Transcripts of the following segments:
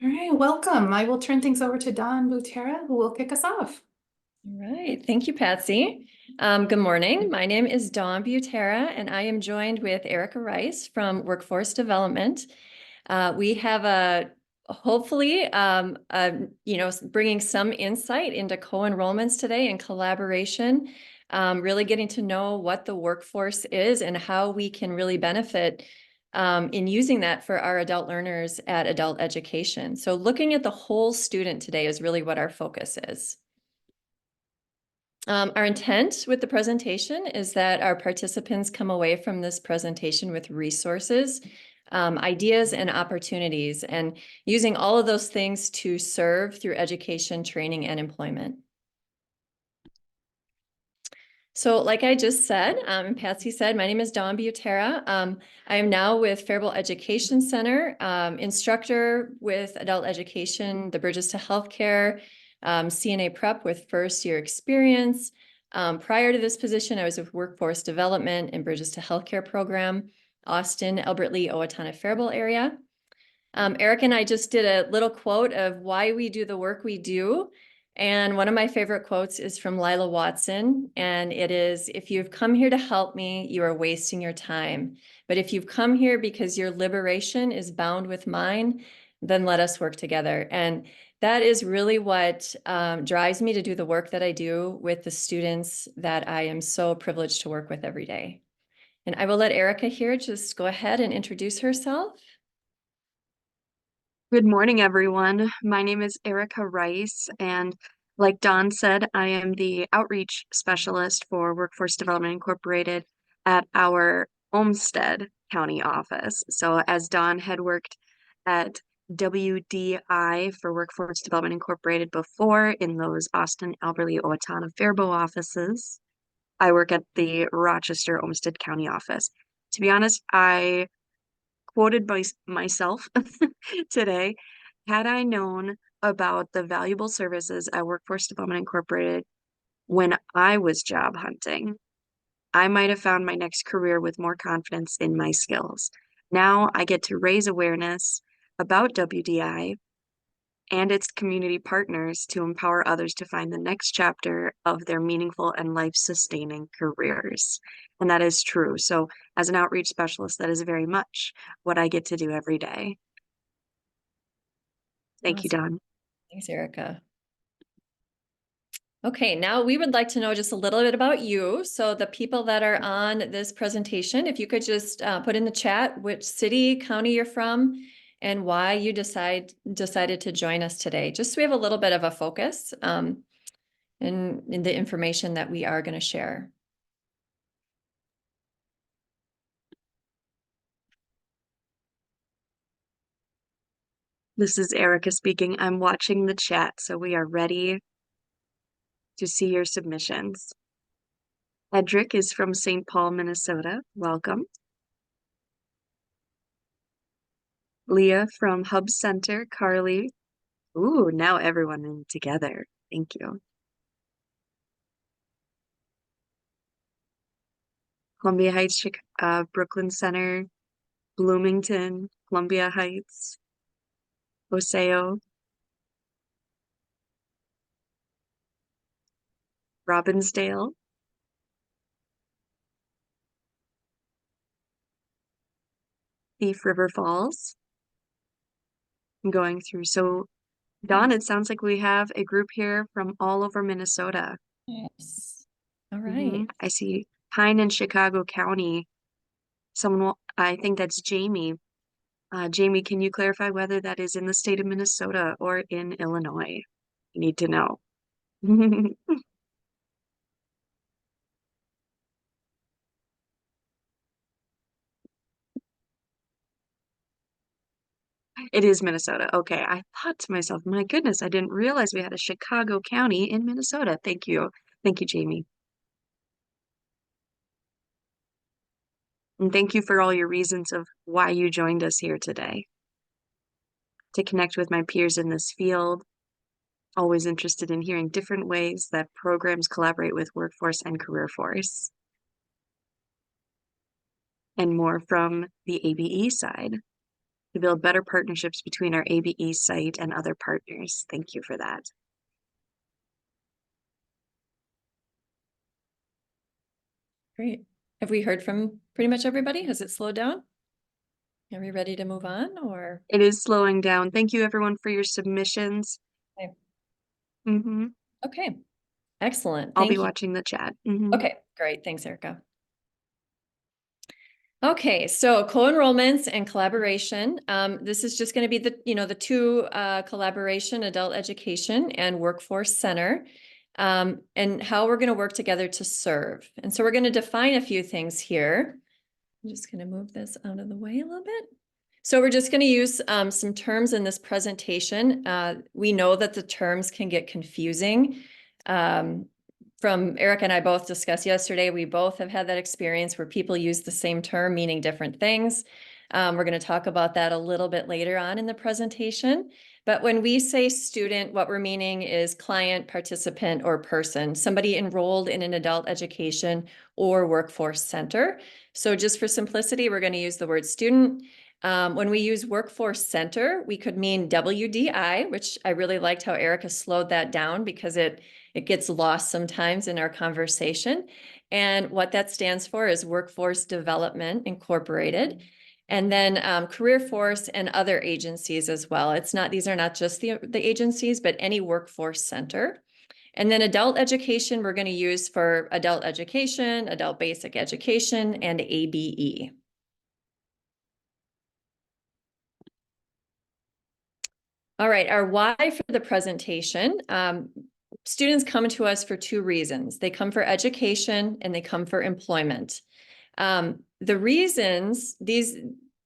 All right, welcome. I will turn things over to Dawn Butera, who will kick us off. All right, thank you, Patsy. Good morning. My name is Dawn Butera, and I am joined with Erica Rice from Workforce Development. We have hopefully bringing some insight into co-enrollments today and collaboration, really getting to know what the workforce is and how we can really benefit in using that for our adult learners at adult education. So looking at the whole student today is really what our focus is. Our intent with the presentation is that our participants come away from this presentation with resources, ideas, and opportunities, and using all of those things to serve through education, training, and employment. So like I just said, and Patsy said, my name is Dawn Butera. I am now with Faribault Education Center, instructor with adult education, the Bridges to Healthcare, CNA prep with first year experience. Prior to this position, I was with Workforce Development and Bridges to Healthcare program, Austin, Albert Lea, Owatonna, Faribault area. Eric and I just did a little quote of why we do the work we do. And one of my favorite quotes is from Lila Watson. And it is, if you've come here to help me, you are wasting your time. But if you've come here because your liberation is bound with mine, then let us work together. And that is really what drives me to do the work that I do with the students that I am so privileged to work with every day. And I will let Erica here just go ahead and introduce herself. Good morning, everyone. My name is Erica Rice, and like Dawn said, I am the outreach specialist for Workforce Development Incorporated at our Olmsted County office. So as Dawn had worked at WDI for Workforce Development Incorporated before in those Austin, Albert Lea, Owatonna, Faribault offices, I work at the Rochester Olmsted County office. To be honest, I quoted by myself today, had I known about the valuable services at Workforce Development Incorporated when I was job hunting, I might have found my next career with more confidence in my skills. Now I get to raise awareness about WDI and its community partners to empower others to find the next chapter of their meaningful and life-sustaining careers. And that is true. So as an outreach specialist, that is very much what I get to do every day. Thank you, Dawn. Thanks, Erica. Okay, now we would like to know just a little bit about you. So the people that are on this presentation, if you could just put in the chat which city, county you're from, and why you decided to join us today, just so we have a little bit of a focus in the information that we are going to share. This is Erica speaking. I'm watching the chat, so we are ready to see your submissions. Edric is from St. Paul, Minnesota. Welcome. Leah from Hub Center, Carly. Ooh, now everyone in together. Thank you. Columbia Heights, Brooklyn Center, Bloomington, Columbia Heights, Oseo, Robbinsdale, Thief River Falls. I'm going through. So, Dawn, it sounds like we have a group here from all over Minnesota. Yes. All right. I see Pine and Chicago County. I think that's Jamie. Jamie, can you clarify whether that is in the state of Minnesota or in Illinois? You need to know. It is Minnesota. Okay, I thought to myself, my goodness, I didn't realize we had a Chicago County in Minnesota. Thank you. Thank you, Jamie. And thank you for all your reasons of why you joined us here today. To connect with my peers in this field, always interested in hearing different ways that programs collaborate with workforce and career force. And more from the ABE side. to build better partnerships between our ABE site and other partners. Thank you for that. Great. Have we heard from pretty much everybody? Has it slowed down? Are we ready to move on or? It is slowing down. Thank you everyone for your submissions. Okay. Mm-hmm. Okay, excellent. I'll Thank be you. watching the chat. Mm-hmm. Okay, great. Thanks, Erica. Okay, so co-enrollments and collaboration. This is just going to be the two collaboration, adult education and workforce center, and how we're going to work together to serve. And so we're going to define a few things here. I'm just going to move this out of the way a little bit. So we're just going to use some terms in this presentation. We know that the terms can get confusing. From Eric and I both discussed yesterday, we both have had that experience where people use the same term meaning different things. We're going to talk about that a little bit later on in the presentation. But when we say student, what we're meaning is client, participant, or person, somebody enrolled in an adult education or workforce center. So just for simplicity, we're going to use the word student. When we use workforce center, we could mean WDI, which I really liked how Erica slowed that down because it gets lost sometimes in our conversation. And what that stands for is Workforce Development Incorporated. And then Career Force and other agencies as well. These are not just the agencies, but any workforce center. And then adult education, we're going to use for adult education, adult basic education, and ABE. All right, our why for the presentation. Students come to us for two reasons. They come for education and they come for employment. The reasons, these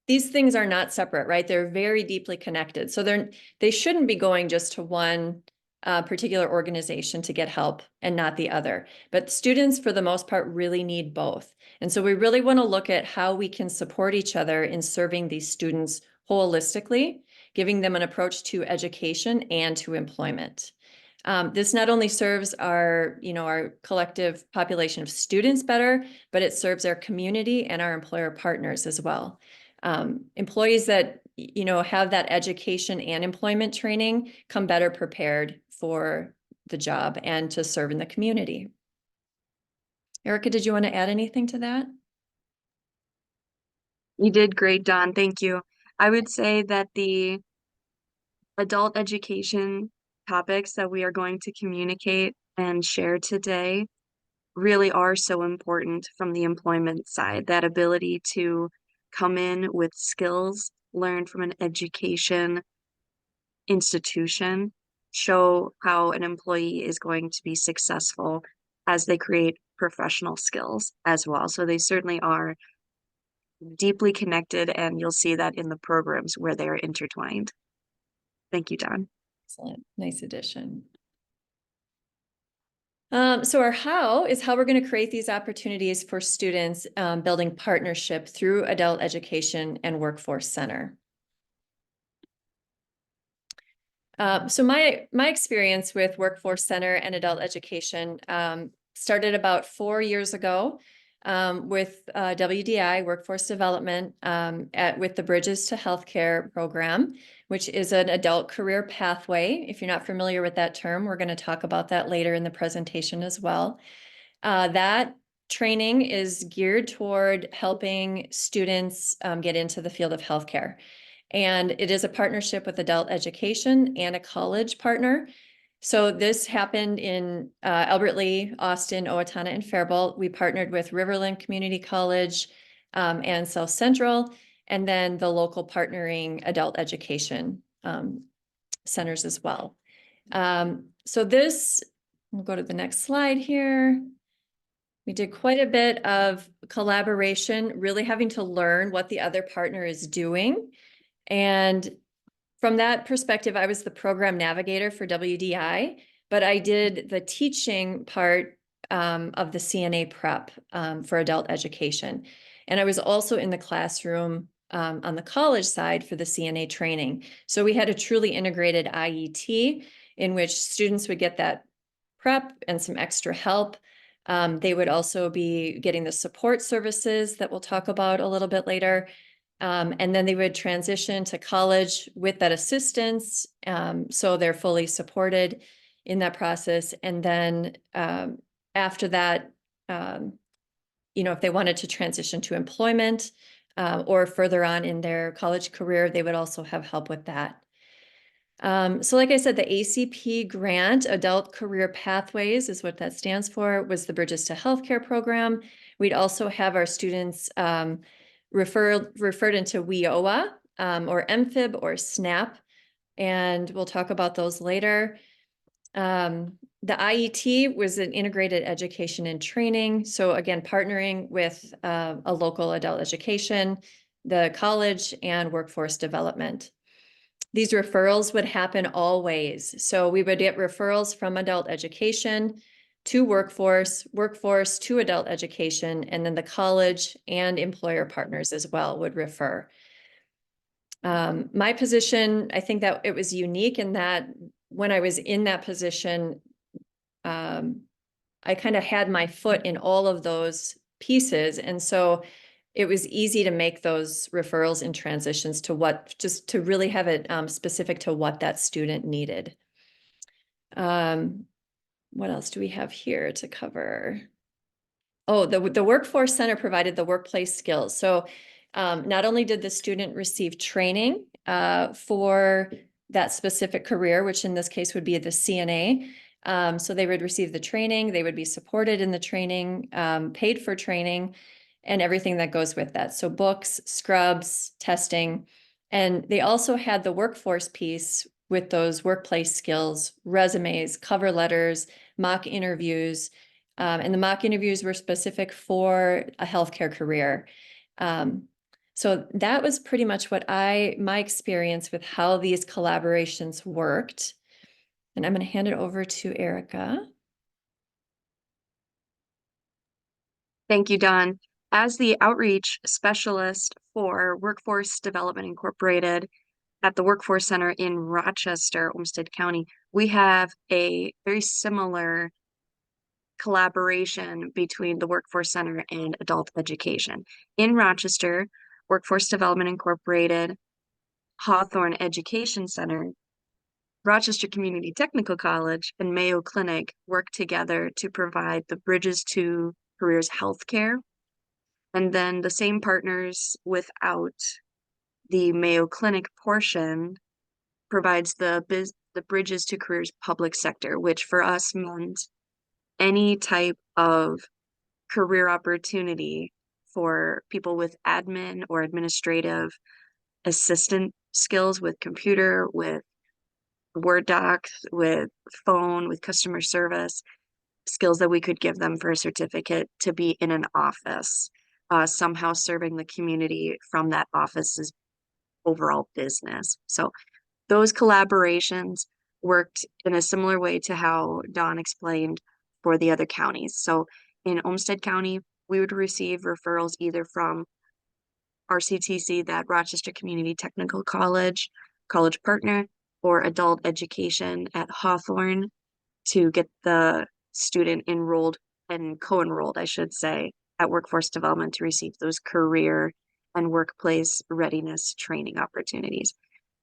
things are not separate, right? They're very deeply connected. So they shouldn't be going just to one particular organization to get help and not the other. But students, for the most part, really need both. And so we really want to look at how we can support each other in serving these students holistically, giving them an approach to education and to employment. This not only serves our collective population of students better, but it serves our community and our employer partners as well. Employees that have that education and employment training come better prepared for the job and to serve in the community. Erica, did you want to add anything to that? You did great, Dawn. Thank you. I would say that the adult education topics that we are going to communicate and share today really are so important from the employment side. That ability to come in with skills learned from an education institution, show how an employee is going to be successful as they create professional skills as well. So they certainly are deeply connected, and you'll see that in the programs where they are intertwined. Thank you, Dawn. Excellent. Nice addition. So our how is how we're going to create these opportunities for students building partnership through adult education and workforce center. So my experience with Workforce Center and adult education started about 4 years ago with WDI, Workforce Development, with the Bridges to Healthcare program, which is an adult career pathway. If you're not familiar with that term, we're going to talk about that later in the presentation as well. That training is geared toward helping students get into the field of healthcare. And it is a partnership with adult education and a college partner. So this happened in Albert Lea, Austin, Owatonna, and Faribault. We partnered with Riverland Community College and South Central, and then the local partnering adult education centers as well. So this, we'll go to the next slide here. We did quite a bit of collaboration, really having to learn what the other partner is doing. And from that perspective, I was the program navigator for WDI, but I did the teaching part of the CNA prep for adult education. And I was also in the classroom on the college side for the CNA training. So we had a truly integrated IET in which students would get that prep and some extra help. They would also be getting the support services that we'll talk about a little bit later. And then they would transition to college with that assistance. So they're fully supported in that process. And then after that, if they wanted to transition to employment or further on in their college career, they would also have help with that. So like I said, the ACP grant, Adult Career Pathways is what that stands for, was the Bridges to Healthcare program. We'd also have our students referred into WIOA or MFib or SNAP, and we'll talk about those later. The IET was an integrated education and training. So again, partnering with a local adult education, the college, and workforce development. These referrals would happen always. So we would get referrals from adult education to workforce, workforce to adult education, and then the college and employer partners as well would refer. My position, I think that it was unique in that when I was in that position, I kind of had my foot in all of those pieces. And so it was easy to make those referrals and transitions to just to really have it specific to what that student needed. What else do we have here to cover? Oh, the Workforce Center provided the workplace skills. So not only did the student receive training for that specific career, which in this case would be the CNA. So they would receive the training, they would be supported in the training, paid for training, and everything that goes with that. So books, scrubs, testing, and they also had the workforce piece with those workplace skills, resumes, cover letters, mock interviews, and the mock interviews were specific for a healthcare career. So that was pretty much what my experience with how these collaborations worked. And I'm going to hand it over to Erica. Thank you, Dawn. As the outreach specialist for Workforce Development Incorporated at the Workforce Center in Rochester, Olmsted County, we have a very similar collaboration between the Workforce Center and adult education. In Rochester, Workforce Development Incorporated, Hawthorne Education Center, Rochester Community Technical College, and Mayo Clinic work together to provide the Bridges to Careers Healthcare. And then the same partners without the Mayo Clinic portion provides the Bridges to Careers Public Sector, which for us meant any type of career opportunity for people with admin or administrative assistant skills with computer, with Word docs, with phone, with customer service, skills that we could give them for a certificate to be in an office, somehow serving the community from that office's overall business. So those collaborations worked in a similar way to how Dawn explained for the other counties. So in Olmsted County, we would receive referrals either from RCTC, that Rochester Community Technical College, college partner, or adult education at Hawthorne to get the student enrolled and co-enrolled, I should say, at Workforce Development to receive those career and workplace readiness training opportunities.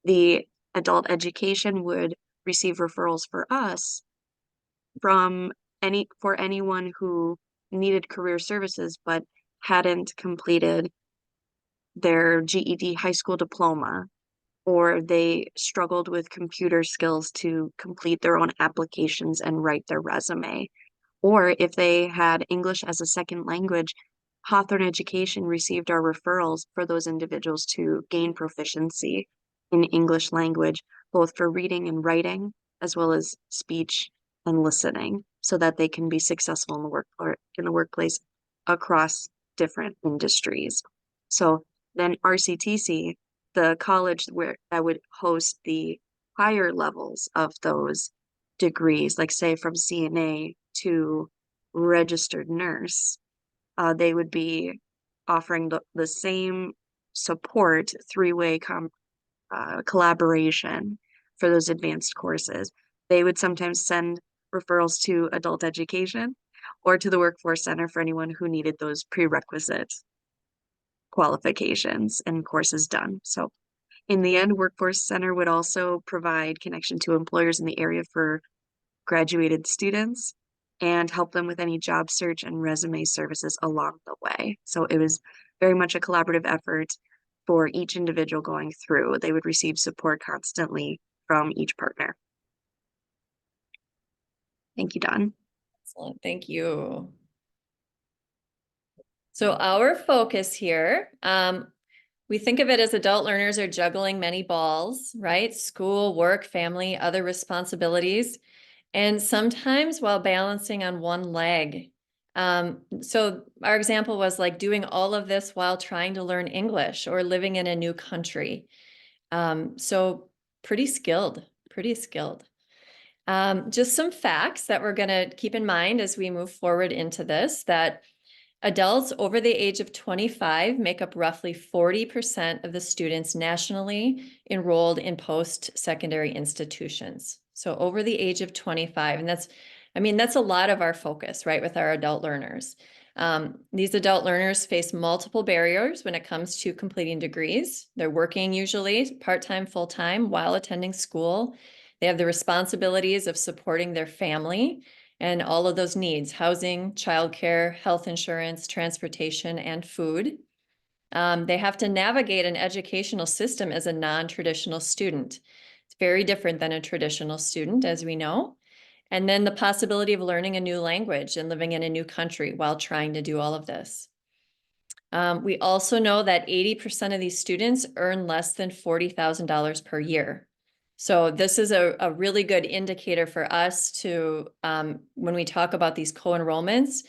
The adult education would receive referrals for us for anyone who needed career services but hadn't completed their GED high school diploma, or they struggled with computer skills to complete their own applications and write their resume. Or if they had English as a second language, Hawthorne Education received our referrals for those individuals to gain proficiency in English language, both for reading and writing, as well as speech and listening, so that they can be successful in the workplace across different industries. So then RCTC, the college that would host the higher levels of those degrees, like say from CNA to registered nurse, they would be offering the same support, three-way collaboration for those advanced courses. They would sometimes send referrals to adult education or to the Workforce Center for anyone who needed those prerequisite qualifications and courses done. So in the end, Workforce Center would also provide connection to employers in the area for graduated students and help them with any job search and resume services along the way. So it was very much a collaborative effort for each individual going through. They would receive support constantly from each partner. Thank you, Dawn. Excellent, thank you. So our focus here, we think of it as adult learners are juggling many balls, right? School, work, family, other responsibilities, and sometimes while balancing on one leg. So our example was like doing all of this while trying to learn English or living in a new country. So pretty skilled, pretty skilled. Just some facts that we're going to keep in mind as we move forward into this, that adults over the age of 25 make up roughly 40% of the students nationally enrolled in post-secondary institutions. So over the age of 25, and that's a lot of our focus, right, with our adult learners. These adult learners face multiple barriers when it comes to completing degrees. They're working usually part-time, full-time while attending school. They have the responsibilities of supporting their family and all of those needs: housing, childcare, health insurance, transportation, and food. They have to navigate an educational system as a non-traditional student. It's very different than a traditional student, as we know. And then the possibility of learning a new language and living in a new country while trying to do all of this. We also know that 80% of these students earn less than $40,000 per year. So this is a really good indicator for us to, when we talk about these co-enrollments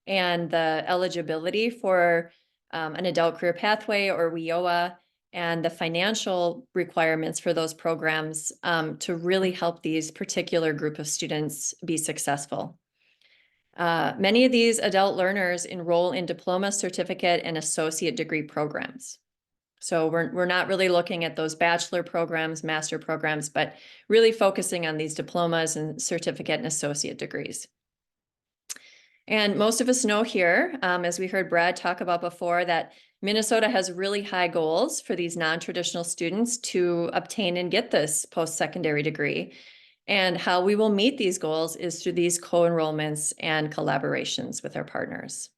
and the eligibility for an adult career pathway or WIOA, and the financial requirements for those programs to really help these particular group of students be successful. Many of these adult learners enroll in diploma, certificate, and associate degree programs. So we're not really looking at those bachelor programs, master programs, but really focusing on these diplomas and certificate and associate degrees. And most of us know here, as we heard Brad talk about before, that Minnesota has really high goals for these non-traditional students to obtain and get this post-secondary degree. And how we will meet these goals is through these co-enrollments and collaborations with our partners.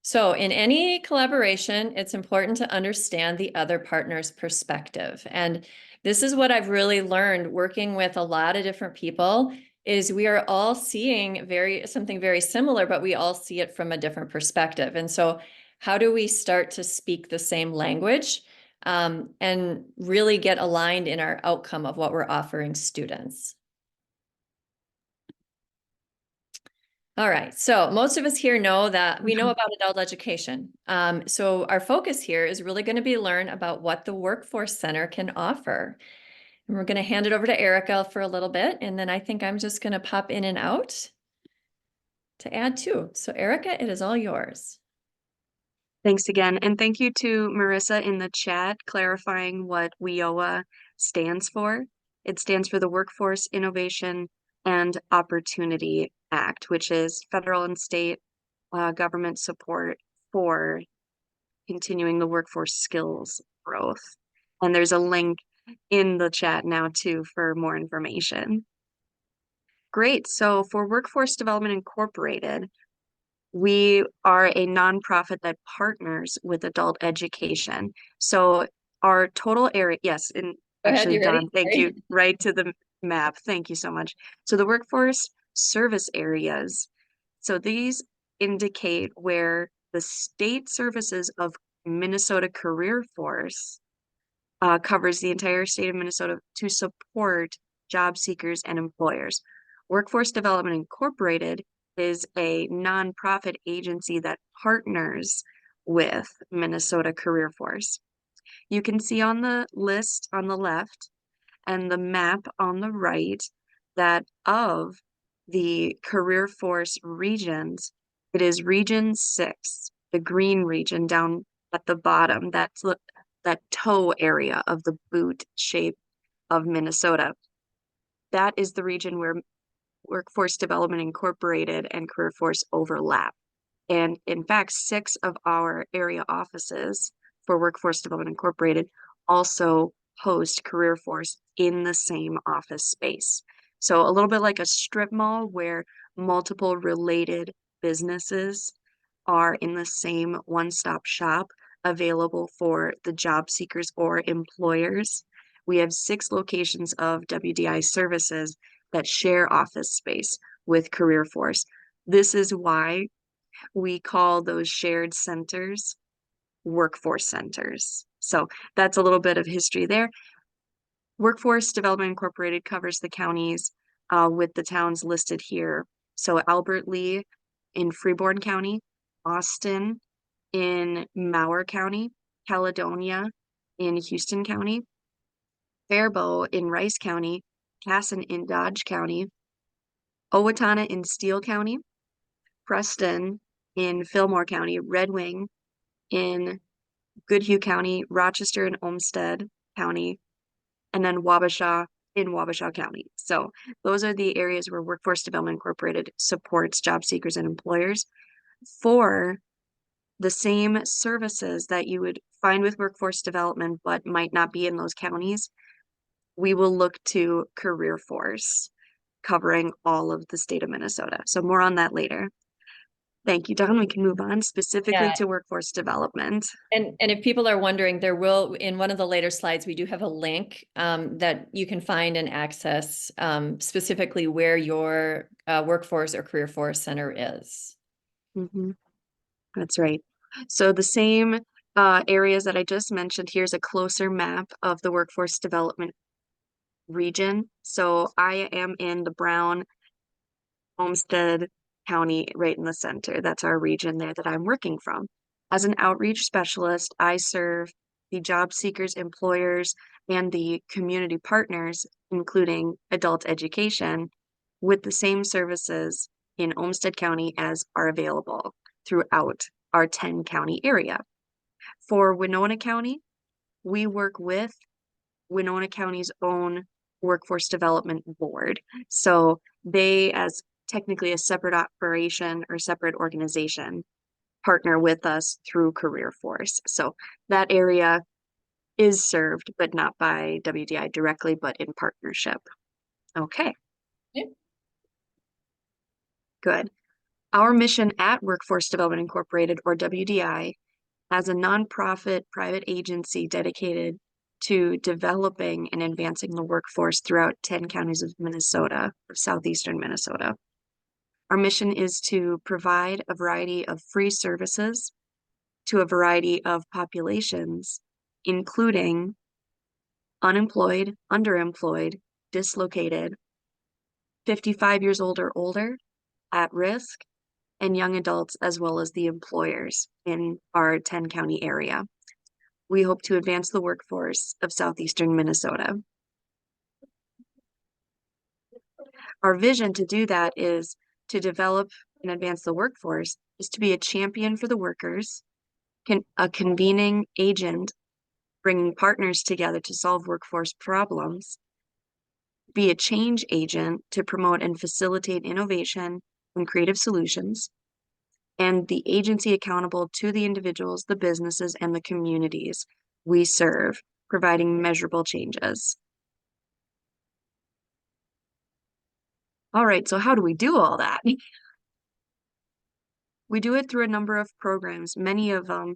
So in any collaboration, it's important to understand the other partner's perspective. And this is what I've really learned working with a lot of different people, is we are all seeing something very similar, but we all see it from a different perspective. And so how do we start to speak the same language and really get aligned in our outcome of what we're offering students? All right, so most of us here know that we know about adult education. So our focus here is really going to be learn about what the Workforce Center can offer. And we're going to hand it over to Erica for a little bit, and then I think I'm just going to pop in and out to add too. So Erica, it is all yours. Thanks again. And thank you to Marissa in the chat clarifying what WIOA stands for. It stands for the Workforce Innovation and Opportunity Act, which is federal and state government support for continuing the workforce skills growth. And there's a link in the chat now too for more information. Great. So for Workforce Development Incorporated, we are a nonprofit that partners with adult education. So our total area, yes, and actually, Dawn, thank you, right to the map. Thank you so much. So the workforce service areas, so these indicate where the state services of Minnesota Career Force covers the entire state of Minnesota to support job seekers and employers. Workforce Development Incorporated is a nonprofit agency that partners with Minnesota Career Force. You can see on the list on the left and the map on the right that of the Career Force regions, it is Region 6, the green region down at the bottom. That's that toe area of the boot shape of Minnesota. That is the region where Workforce Development Incorporated and Career Force overlap. And in fact, 6 of our area offices for Workforce Development Incorporated also host Career Force in the same office space. So a little bit like a strip mall where multiple related businesses are in the same one-stop shop available for the job seekers or employers. We have 6 locations of WDI services that share office space with Career Force. This is why we call those shared centers workforce centers. So that's a little bit of history there. Workforce Development Incorporated covers the counties with the towns listed here. So Albert Lee in Freeborn County, Austin in Mower County, Caledonia in Houston County, Faribault in Rice County, Casson in Dodge County, Owatonna in Steele County, Preston in Fillmore County, Red Wing in Goodhue County, Rochester and Olmsted County, and then Wabasha in Wabasha County. So those are the areas where Workforce Development Incorporated supports job seekers and employers for the same services that you would find with workforce development, but might not be in those counties. We will look to Career Force covering all of the state of Minnesota. So more on that later. Thank you, Don. We can move on specifically to workforce development. And if people are wondering, there will, in one of the later slides, we do have a link that you can find and access specifically where your workforce or career force center is. That's right. So the same areas that I just mentioned, here's a closer map of the workforce development region. So I am in the Brown Olmsted County right in the center. That's our region there that I'm working from. As an outreach specialist, I serve the job seekers, employers, and the community partners, including adult education, with the same services in Olmsted County as are available throughout our 10-county area. For Winona County, we work with Winona County's own workforce development board. So they, as technically a separate operation or separate organization, partner with us through Career Force. So that area is served, but not by WDI directly, but in partnership. Okay. Yep. Good. Our mission at Workforce Development Incorporated, or WDI, as a nonprofit private agency dedicated to developing and advancing the workforce throughout 10 counties of Minnesota, of southeastern Minnesota. Our mission is to provide a variety of free services to a variety of populations, including unemployed, underemployed, dislocated, 55 years old or older, at risk, and young adults, as well as the employers in our 10-county area. We hope to advance the workforce of southeastern Minnesota. Our vision to do that is to develop and advance the workforce is to be a champion for the workers, a convening agent, bringing partners together to solve workforce problems, be a change agent to promote and facilitate innovation and creative solutions, and the agency accountable to the individuals, the businesses, and the communities we serve, providing measurable changes. All right, so how do we do all that? We do it through a number of programs, many of them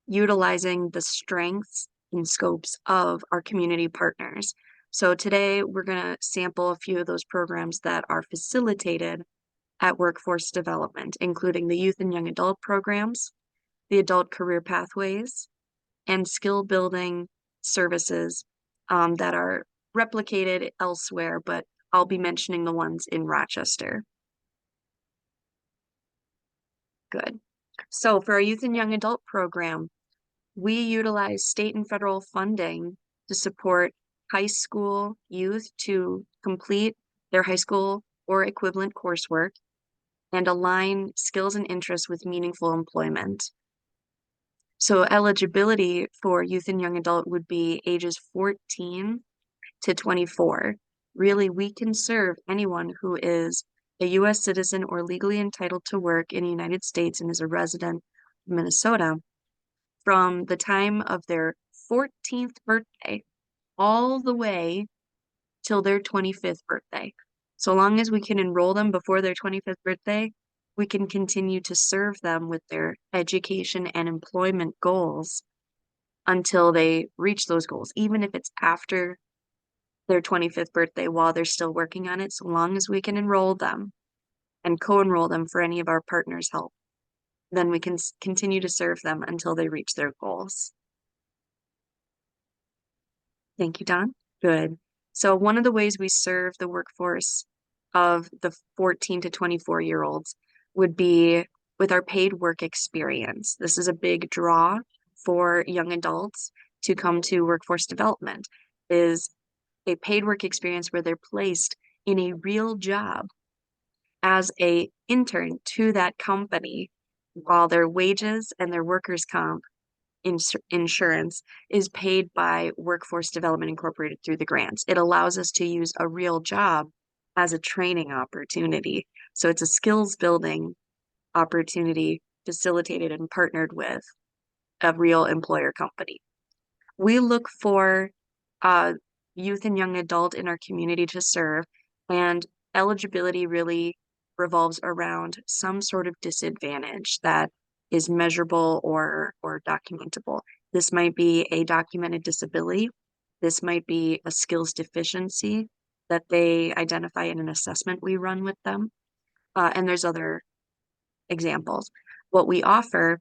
utilizing the strengths and scopes of our community partners. So today we're going to sample a few of those programs that are facilitated at Workforce Development, including the youth and young adult programs, the adult career pathways, and skill building services that are replicated elsewhere, but I'll be mentioning the ones in Rochester. Good. So for our youth and young adult program, we utilize state and federal funding to support high school youth to complete their high school or equivalent coursework and align skills and interests with meaningful employment. So eligibility for youth and young adult would be ages 14 to 24. Really, we can serve anyone who is a U.S. citizen or legally entitled to work in the United States and is a resident of Minnesota from the time of their 14th birthday all the way till their 25th birthday. So long as we can enroll them before their 25th birthday, we can continue to serve them with their education and employment goals until they reach those goals, even if it's after their 25th birthday while they're still working on it, so long as we can enroll them and co-enroll them for any of our partners' help, then we can continue to serve them until they reach their goals. Thank you, Don. Good. So one of the ways we serve the workforce of the 14 to 24-year-olds would be with our paid work experience. This is a big draw for young adults to come to workforce development, is a paid work experience where they're placed in a real job as an intern to that company while their wages and their workers' comp insurance is paid by Workforce Development Incorporated through the grants. It allows us to use a real job as a training opportunity. So it's a skills building opportunity facilitated and partnered with a real employer company. We look for youth and young adult in our community to serve, and eligibility really revolves around some sort of disadvantage that is measurable or documentable. This might be a documented disability. This might be a skills deficiency that they identify in an assessment we run with them. And there's other examples. What we offer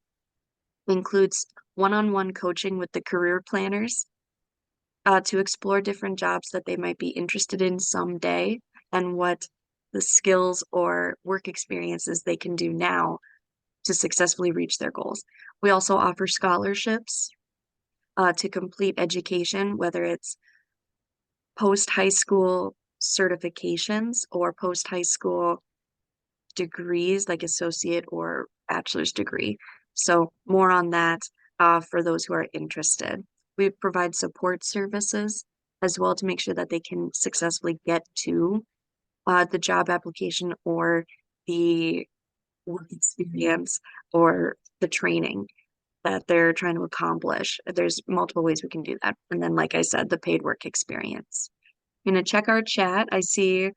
includes one-on-one coaching with the career planners to explore different jobs that they might be interested in someday and what the skills or work experiences they can do now to successfully reach their goals. We also offer scholarships to complete education, whether it's post-high school certifications or post-high school degrees like associate or bachelor's degree. So more on that for those who are interested. We provide support services as well to make sure that they can successfully get to the job application or the work experience or the training that they're trying to accomplish. There's multiple ways we can do that. And then, like I said, the paid work experience. I'm going to check our chat. I see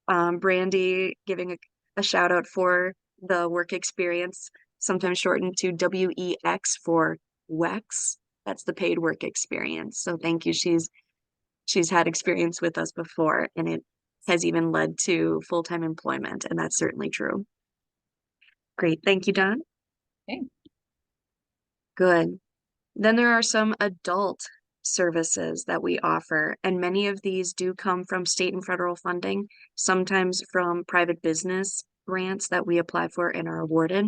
Brandy giving a shout out for the work experience, sometimes shortened to WEX for WEX. That's the paid work experience. So thank you. She's had experience with us before, and it has even led to full-time employment, and that's certainly true. Great. Thank you, Don. Okay. Good. Then there are some adult services that we offer, and many of these do come from state and federal funding, sometimes from private business grants that we apply for and are awarded.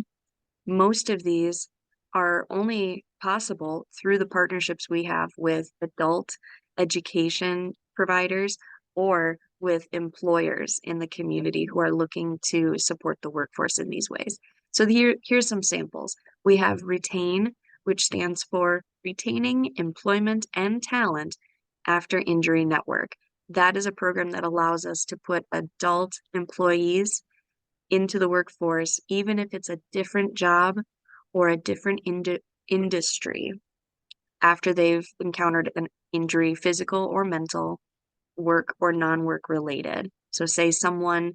Most of these are only possible through the partnerships we have with adult education providers or with employers in the community who are looking to support the workforce in these ways. So here's some samples. We have RETAIN, which stands for Retaining Employment and Talent After Injury Network. That is a program that allows us to put adult employees into the workforce, even if it's a different job or a different industry, after they've encountered an injury, physical or mental, work or non-work related. So say someone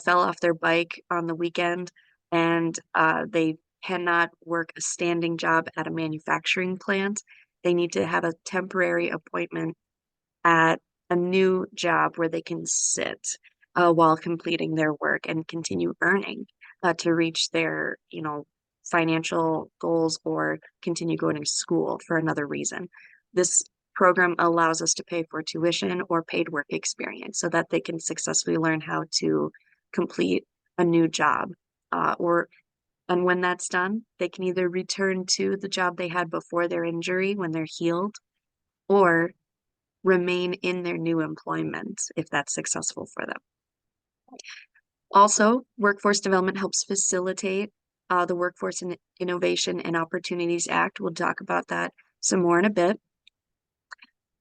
fell off their bike on the weekend and they cannot work a standing job at a manufacturing plant. They need to have a temporary appointment at a new job where they can sit while completing their work and continue earning to reach their, financial goals or continue going to school for another reason. This program allows us to pay for tuition or paid work experience so that they can successfully learn how to complete a new job and when that's done, they can either return to the job they had before their injury when they're healed, or remain in their new employment if that's successful for them. Also, workforce development helps facilitate the Workforce Innovation and Opportunities Act. We'll talk about that some more in a bit.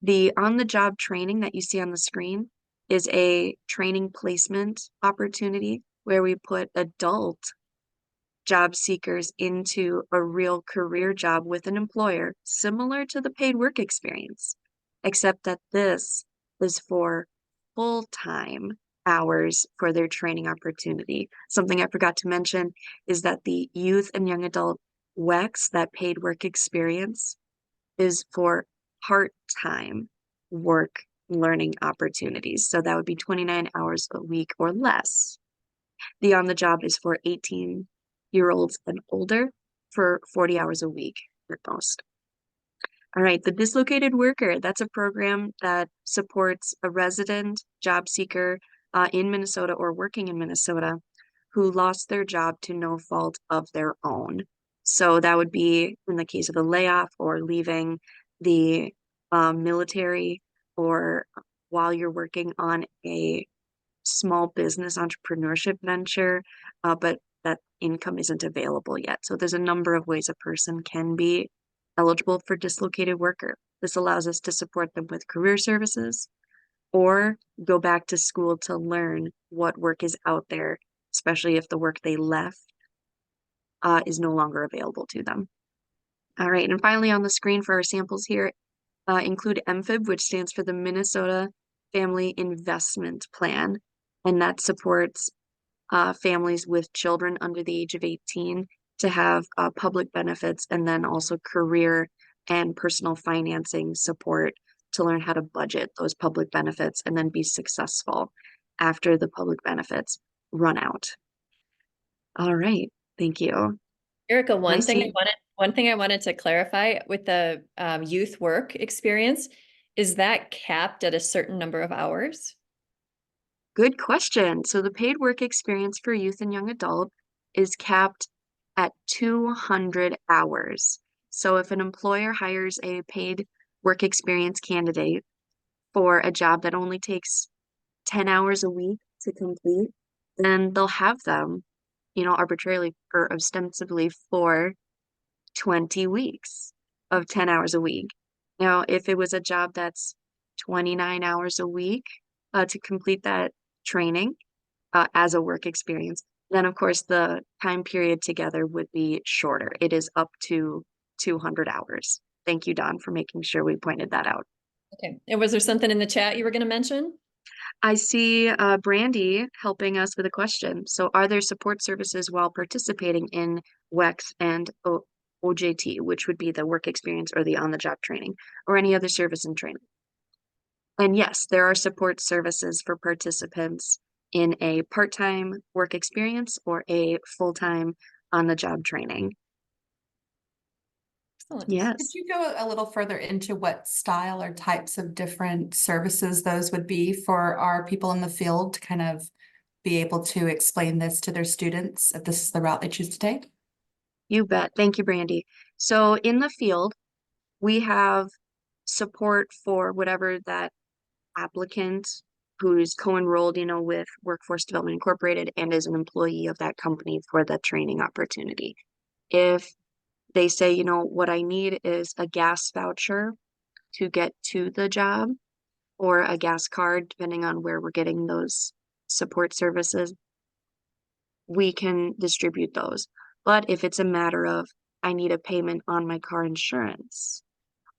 The on-the-job training that you see on the screen is a training placement opportunity where we put adult job seekers into a real career job with an employer, similar to the paid work experience, except that this is for full-time hours for their training opportunity. Something I forgot to mention is that the youth and young adult WEX, that paid work experience, is for part-time work learning opportunities. So that would be 29 hours a week or less. The on the job is for 18-year-olds and older for 40 hours a week at most. All right, the dislocated worker, that's a program that supports a resident job seeker in Minnesota or working in Minnesota who lost their job to no fault of their own. So that would be in the case of a layoff or leaving the military, or while you're working on a small business entrepreneurship venture, but that income isn't available yet. So there's a number of ways a person can be eligible for dislocated worker. This allows us to support them with career services or go back to school to learn what work is out there, especially if the work they left is no longer available to them. All right, and finally on the screen for our samples here, include MFIB, which stands for the Minnesota Family Investment Plan, and that supports families with children under the age of 18 to have public benefits and then also career and personal financing support to learn how to budget those public benefits and then be successful after the public benefits run out. All right, thank you. Erica, I see. one thing I wanted to clarify with the youth work experience, is that capped at a certain number of hours? Good question. So the paid work experience for youth and young adult is capped at 200 hours. So if an employer hires a paid work experience candidate for a job that only takes 10 hours a week to complete, then they'll have them, arbitrarily or ostensibly for 20 weeks of 10 hours a week. Now, if it was a job that's 29 hours a week to complete that training as a work experience, then of course the time period together would be shorter. It is up to 200 hours. Thank you, Don, for making sure we pointed that out. Okay. And was there something in the chat you were going to mention? I see Brandy helping us with a question. So are there support services while participating in WEX and OJT, which would be the work experience or the on-the-job training, or any other service and training? And yes, there are support services for participants in a part-time work experience or a full-time on-the-job training. Excellent. Yes. Could you go a little further into what style or types of different services those would be for our people in the field to kind of be able to explain this to their students if this is the route they choose to take? You bet. Thank you, Brandy. So in the field, we have support for whatever that applicant who's co-enrolled, with Workforce Development Incorporated and is an employee of that company for the training opportunity. If they say, what I need is a gas voucher to get to the job or a gas card, depending on where we're getting those support services, we can distribute those. But if it's a matter of, I need a payment on my car insurance,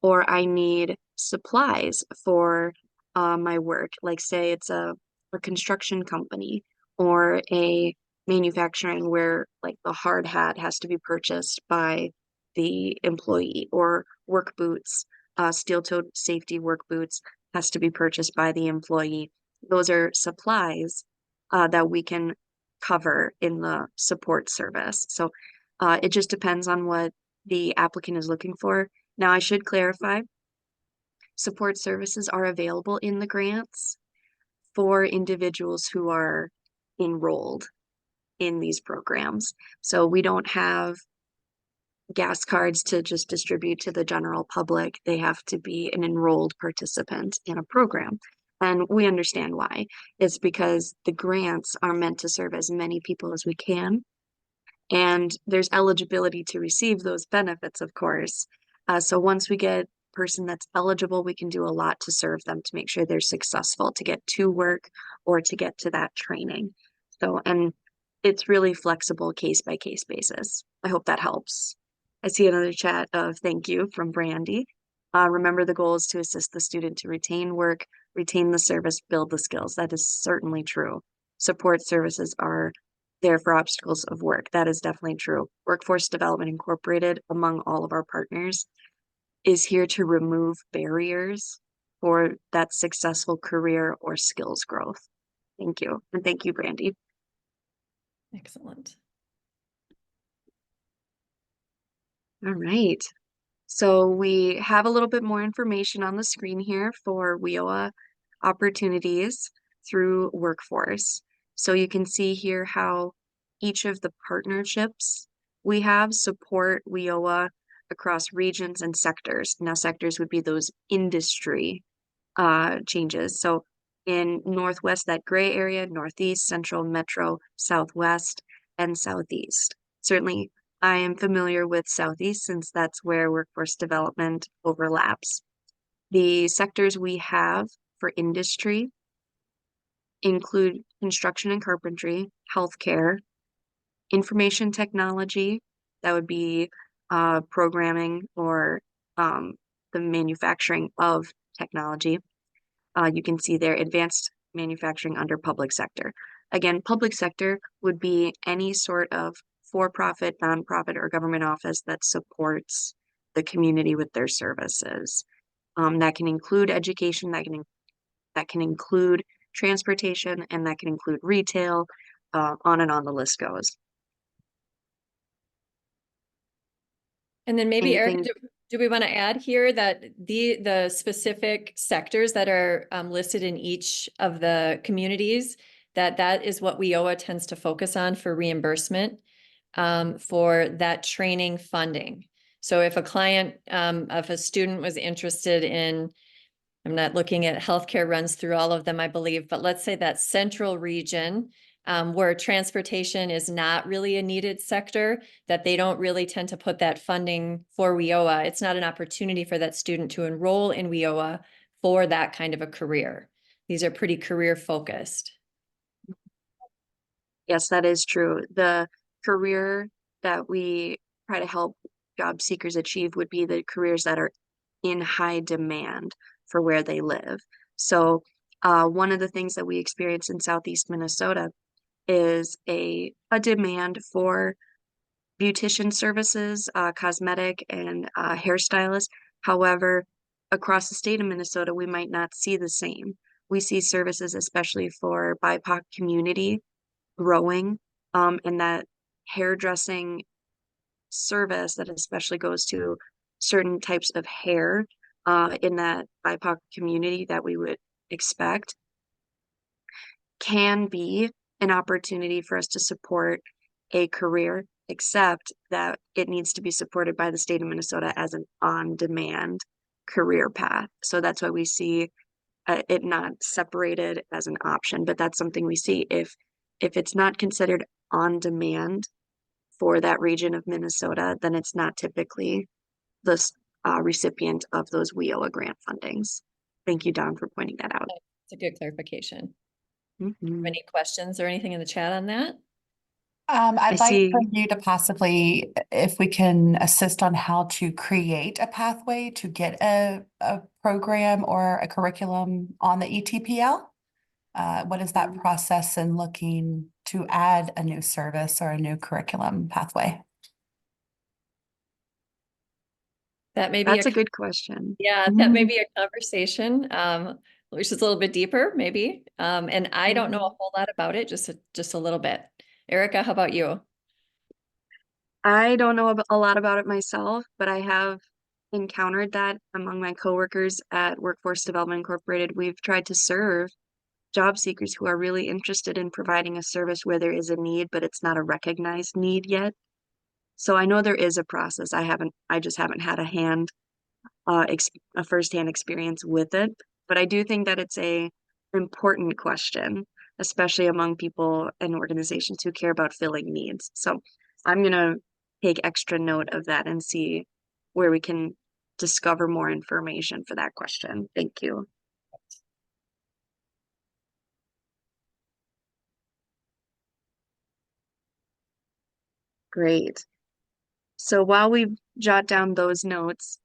or I need supplies for my work, like say it's a construction company or a manufacturing where like the hard hat has to be purchased by the employee, or work boots, steel-toed safety work boots has to be purchased by the employee. Those are supplies that we can cover in the support service. So it just depends on what the applicant is looking for. Now, I should clarify, support services are available in the grants for individuals who are enrolled in these programs. So we don't have gas cards to just distribute to the general public. They have to be an enrolled participant in a program. And we understand why. It's because the grants are meant to serve as many people as we can. And there's eligibility to receive those benefits, of course. So once we get a person that's eligible, we can do a lot to serve them to make sure they're successful to get to work or to get to that training. So, and it's really flexible case by case basis. I hope that helps. I see another chat of thank you from Brandy. Remember, the goal is to assist the student to retain work, retain the service, build the skills. That is certainly true. Support services are there for obstacles of work. That is definitely true. Workforce Development Incorporated, among all of our partners, is here to remove barriers for that successful career or skills growth. Thank you. And thank you, Brandy. Excellent. All right. So we have a little bit more information on the screen here for WIOA opportunities through Workforce. So you can see here how each of the partnerships we have support WIOA across regions and sectors. Now, sectors would be those industry changes. So in Northwest, that gray area, Northeast, Central, Metro, Southwest, and Southeast. Certainly, I am familiar with Southeast since that's where workforce development overlaps. The sectors we have for industry include construction and carpentry, healthcare, information technology, that would be programming or the manufacturing of technology. You can see there advanced manufacturing under public sector. Again, public sector would be any sort of for-profit, nonprofit, or government office that supports the community with their services. That can include education, that can include transportation, and that can include retail, on and on the list goes. And then maybe, Eric, Anything- do we want to add here that the specific sectors that are listed in each of the communities, that is what WIOA tends to focus on for reimbursement for that training funding. So if a client, if a student was interested in, I'm not looking at healthcare runs through all of them, I believe, but let's say that central region where transportation is not really a needed sector, that they don't really tend to put that funding for WIOA. It's not an opportunity for that student to enroll in WIOA for that kind of a career. These are pretty career focused. Yes, that is true. The career that we try to help job seekers achieve would be the careers that are in high demand for where they live. So one of the things that we experience in Southeast Minnesota is a demand for beautician services, cosmetic and hairstylists. However, across the state of Minnesota, we might not see the same. We see services, especially for BIPOC community, growing, and that hairdressing service that especially goes to certain types of hair in that BIPOC community that we would expect can be an opportunity for us to support a career, except that it needs to be supported by the state of Minnesota as an on-demand career path. So that's why we see it not separated as an option, but that's something we see. If it's not considered on demand for that region of Minnesota, then it's not typically the recipient of those WIOA grant fundings. Thank you, Dawn, for pointing that out. It's a good clarification. Mhm. Any questions or anything in the chat on that? I'd like see. for you to possibly, if we can assist on how to create a pathway to get a program or a curriculum on the ETPL. What is that process in looking to add a new service or a new curriculum pathway? That may be That's a good question. Yeah, that may be a conversation, which is a little bit deeper, maybe. And I don't know a whole lot about it, just a little bit. Erica, how about you? I don't know a lot about it myself, but I have encountered that among my coworkers at Workforce Development Incorporated. We've tried to serve job seekers who are really interested in providing a service where there is a need, but it's not a recognized need yet. So I know there is a process. I just haven't had a firsthand experience with it. But I do think that it's a important question, especially among people and organizations who care about filling needs. So I'm gonna take extra note of that and see where we can discover more information for that question. Thank you. Great. So while we jot down those notes,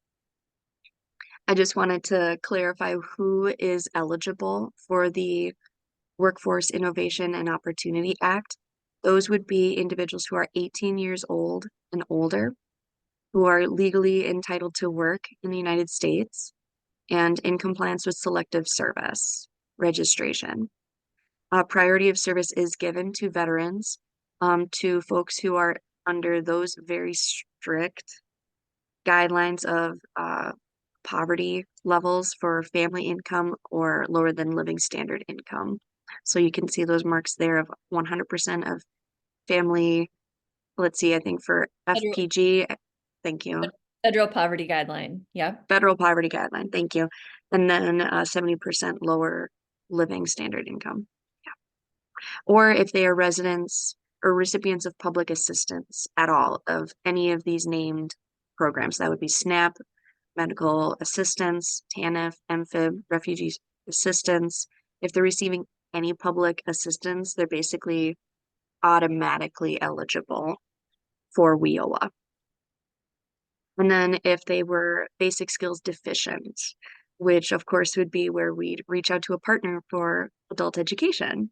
I just wanted to clarify who is eligible for the Workforce Innovation and Opportunity Act. Those would be individuals who are 18 years old and older, who are legally entitled to work in the United States and in compliance with selective service registration. Priority of service is given to veterans, to folks who are under those very strict guidelines of poverty levels for family income or lower than living standard income. So you can see those marks there of 100% of family. Let's see, I think for Federal, FPG, thank you. federal poverty guideline. Yeah. Federal poverty guideline, thank you. And then 70% lower living standard income. Yeah. Or if they are residents or recipients of public assistance at all of any of these named programs, that would be SNAP, medical assistance, TANF, MFIB, refugee assistance. If they're receiving any public assistance, they're basically automatically eligible for WIOA. And then if they were basic skills deficient, which of course would be where we'd reach out to a partner for adult education,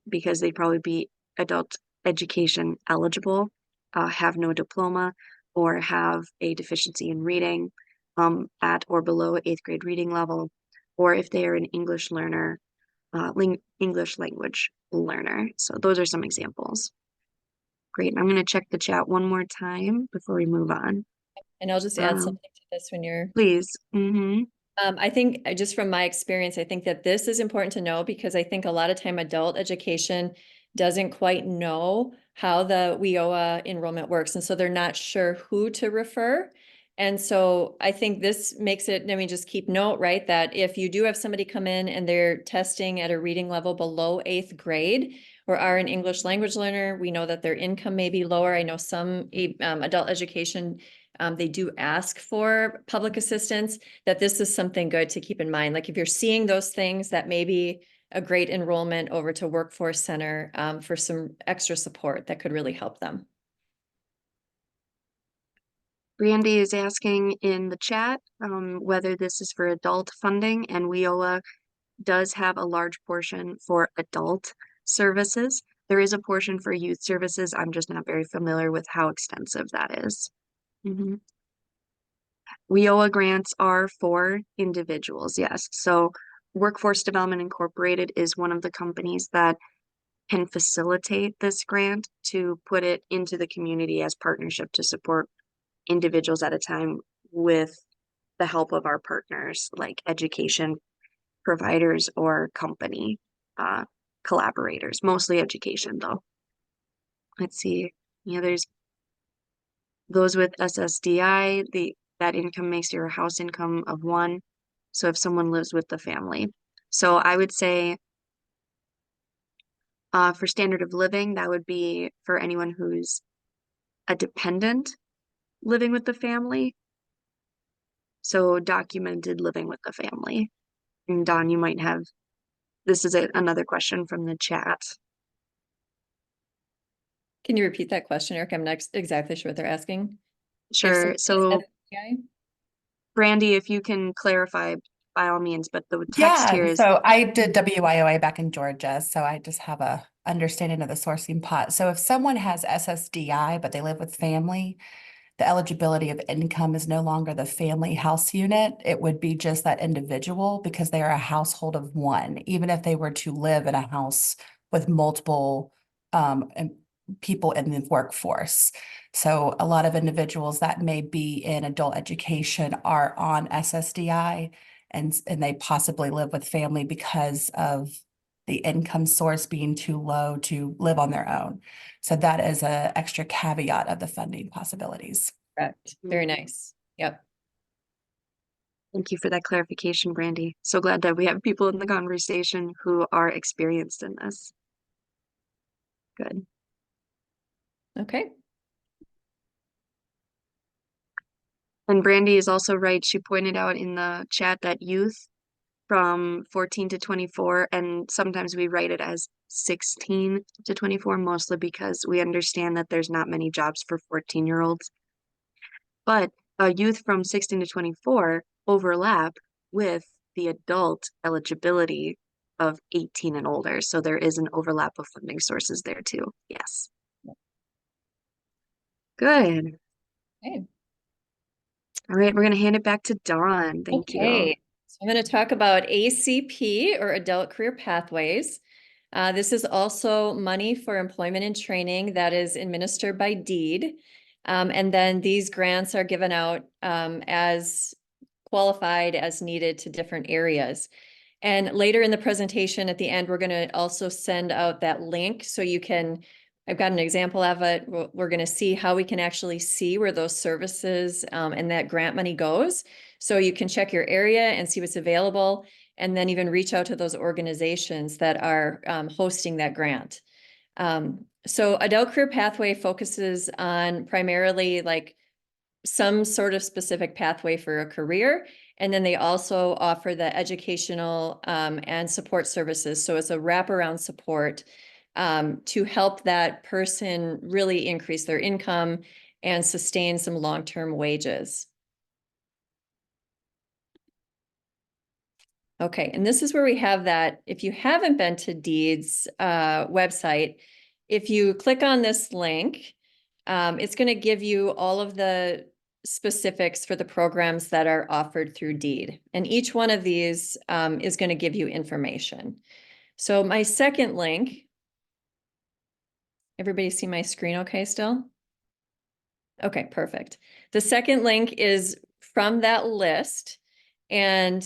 because they'd probably be adult education eligible, have no diploma, or have a deficiency in reading at or below 8th grade reading level, or if they are an English learner, English language learner. So those are some examples. Great. I'm going to check the chat one more time before we move on. And I'll just add something to this when you're. Please. Mm-hmm. I think just from my experience, I think that this is important to know because I think a lot of time adult education doesn't quite know how the WIOA enrollment works. And so they're not sure who to refer. And so I think this makes it, I mean, just keep note, right, that if you do have somebody come in and they're testing at a reading level below 8th grade or are an English language learner, we know that their income may be lower. I know some adult education they do ask for public assistance, that this is something good to keep in mind. Like if you're seeing those things, that may be a great enrollment over to Workforce Center for some extra support that could really help them. Brandy is asking in the chat whether this is for adult funding, and WIOA does have a large portion for adult services. There is a portion for youth services. I'm just not very familiar with how extensive that is. Mm-hmm. WIOA grants are for individuals, yes. So Workforce Development Incorporated is one of the companies that can facilitate this grant to put it into the community as partnership to support individuals at a time with the help of our partners like education providers or company collaborators, mostly education though. Let's see, there's those with SSDI, that income makes your house income of 1. So if someone lives with the family. So I would say for standard of living, that would be for anyone who's a dependent living with the family. So documented living with the family. And Don, you might have, this is another question from the chat. Can you repeat that question, Eric? I'm not exactly sure what they're asking. Sure. So Brandy, if you can clarify by all means, but the text here is. So I did WIOA back in Georgia, so I just have a understanding of the sourcing pot. So if someone has SSDI, but they live with family, the eligibility of income is no longer the family house unit. It would be just that individual because they are a household of 1, even if they were to live in a house with multiple people in the workforce. So a lot of individuals that may be in adult education are on SSDI and they possibly live with family because of the income source being too low to live on their own. So that is an extra caveat of the funding possibilities. Correct. Very nice. Yep. Thank you for that clarification, Brandy. So glad that we have people in the conversation who are experienced in this. Good. Okay. And Brandy is also right. She pointed out in the chat that youth from 14 to 24, and sometimes we write it as 16 to 24, mostly because we understand that there's not many jobs for 14-year-olds. But youth from 16 to 24 overlap with the adult eligibility of 18 and older. So there is an overlap of funding sources there too. Yes. Good. Okay. All right, we're going to hand it back to Dawn. Thank you. Okay, so I'm going to talk about ACP, or Adult Career Pathways. This is also money for employment and training that is administered by deed. And then these grants are given out as qualified as needed to different areas. And later in the presentation at the end, we're going to also send out that link so you can, I've got an example of it. We're going to see how we can actually see where those services and that grant money goes. So you can check your area and see what's available, and then even reach out to those organizations that are hosting that grant. So Adult Career Pathway focuses on primarily like some sort of specific pathway for a career. And then they also offer the educational and support services. So it's a wraparound support to help that person really increase their income and sustain some long-term wages. Okay, and this is where we have that. If you haven't been to DEED's website, if you click on this link, it's going to give you all of the specifics for the programs that are offered through DEED. And each one of these is going to give you information. So my second link, everybody see my screen okay still? Okay, perfect. The second link is from that list. And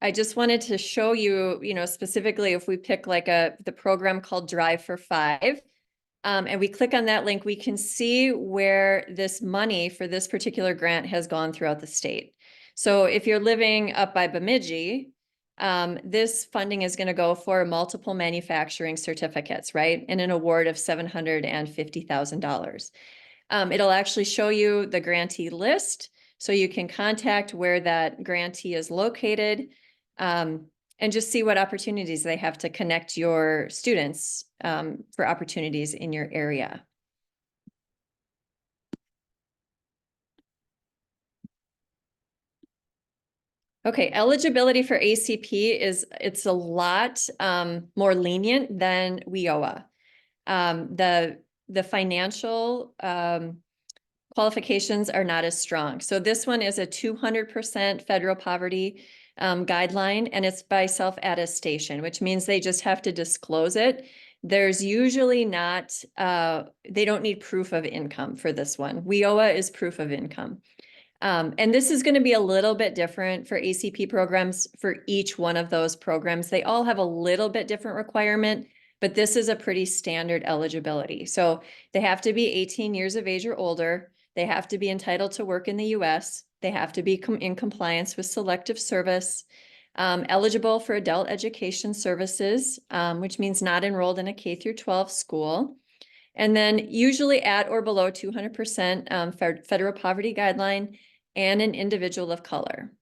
I just wanted to show you, specifically if we pick like the program called Drive for 5, and we click on that link, we can see where this money for this particular grant has gone throughout the state. So if you're living up by Bemidji, this funding is going to go for multiple manufacturing certificates, right? And an award of $750,000. It'll actually show you the grantee list, so you can contact where that grantee is located, and just see what opportunities they have to connect your students for opportunities in your area. Okay, eligibility for ACP it's a lot more lenient than WIOA. The financial qualifications are not as strong. So this one is a 200% federal poverty guideline, and it's by self-attestation, which means they just have to disclose it. There's usually not, they don't need proof of income for this one. WIOA is proof of income. And this is going to be a little bit different for ACP programs for each one of those programs. They all have a little bit different requirement, but this is a pretty standard eligibility. So they have to be 18 years of age or older. They have to be entitled to work in the US. They have to be in compliance with selective service, eligible for adult education services, which means not enrolled in a K through 12 school. And then usually at or below 200% federal poverty guideline, and an individual of color.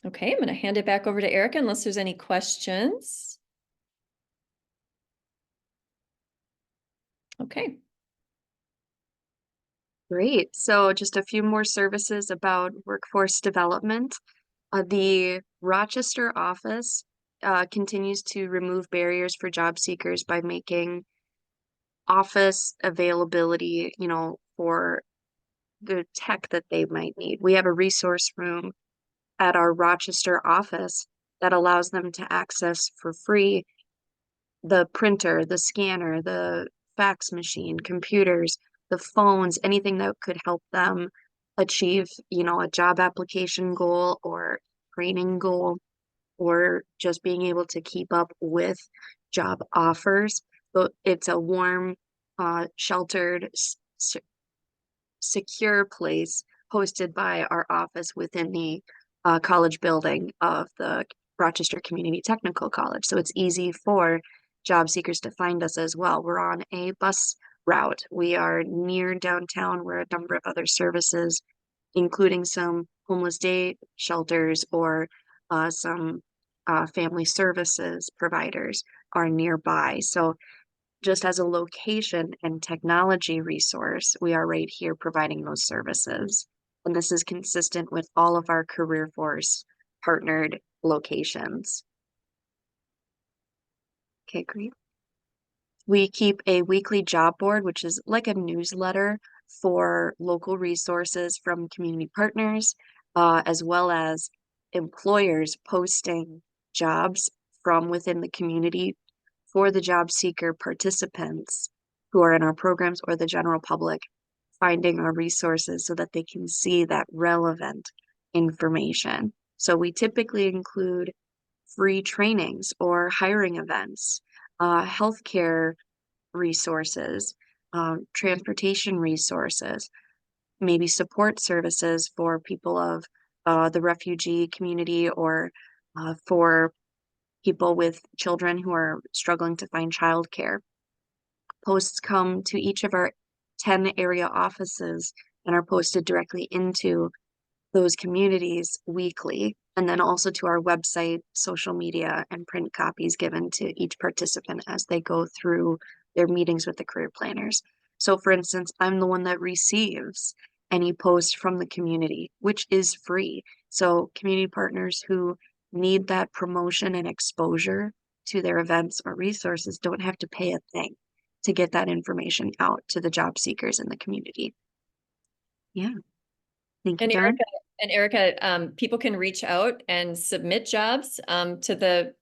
Okay, I'm going to hand it back over to Erica unless there's any questions. Okay. Great. So just a few more services about workforce development. The Rochester office continues to remove barriers for job seekers by making office availability, for the tech that they might need. We have a resource room at our Rochester office that allows them to access for free the printer, the scanner, the fax machine, computers, the phones, anything that could help them achieve, a job application goal or training goal, or just being able to keep up with job offers. So it's a warm, sheltered, secure place hosted by our office within the college building of the Rochester Community Technical College. So it's easy for job seekers to find us as well. We're on a bus route. We are near downtown where a number of other services, including some homeless day shelters or some family services providers are nearby. So just as a location and technology resource, we are right here providing those services. And this is consistent with all of our career force partnered locations. Okay, great. We keep a weekly job board, which is like a newsletter for local resources from community partners, as well as employers posting jobs from within the community for the job seeker participants who are in our programs or the general public, finding our resources so that they can see that relevant information. So we typically include free trainings or hiring events, healthcare resources, transportation resources, maybe support services for people of the refugee community or for people with children who are struggling to find childcare. Posts come to each of our 10 area offices and are posted directly into those communities weekly, and then also to our website, social media, and print copies given to each participant as they go through their meetings with the career planners. So for instance, I'm the one that receives any post from the community, which is free. So community partners who need that promotion and exposure to their events or resources don't have to pay a thing to get that information out to the job seekers in the community. Yeah. Thank you, And Darren. Erica, people can reach out and submit jobs to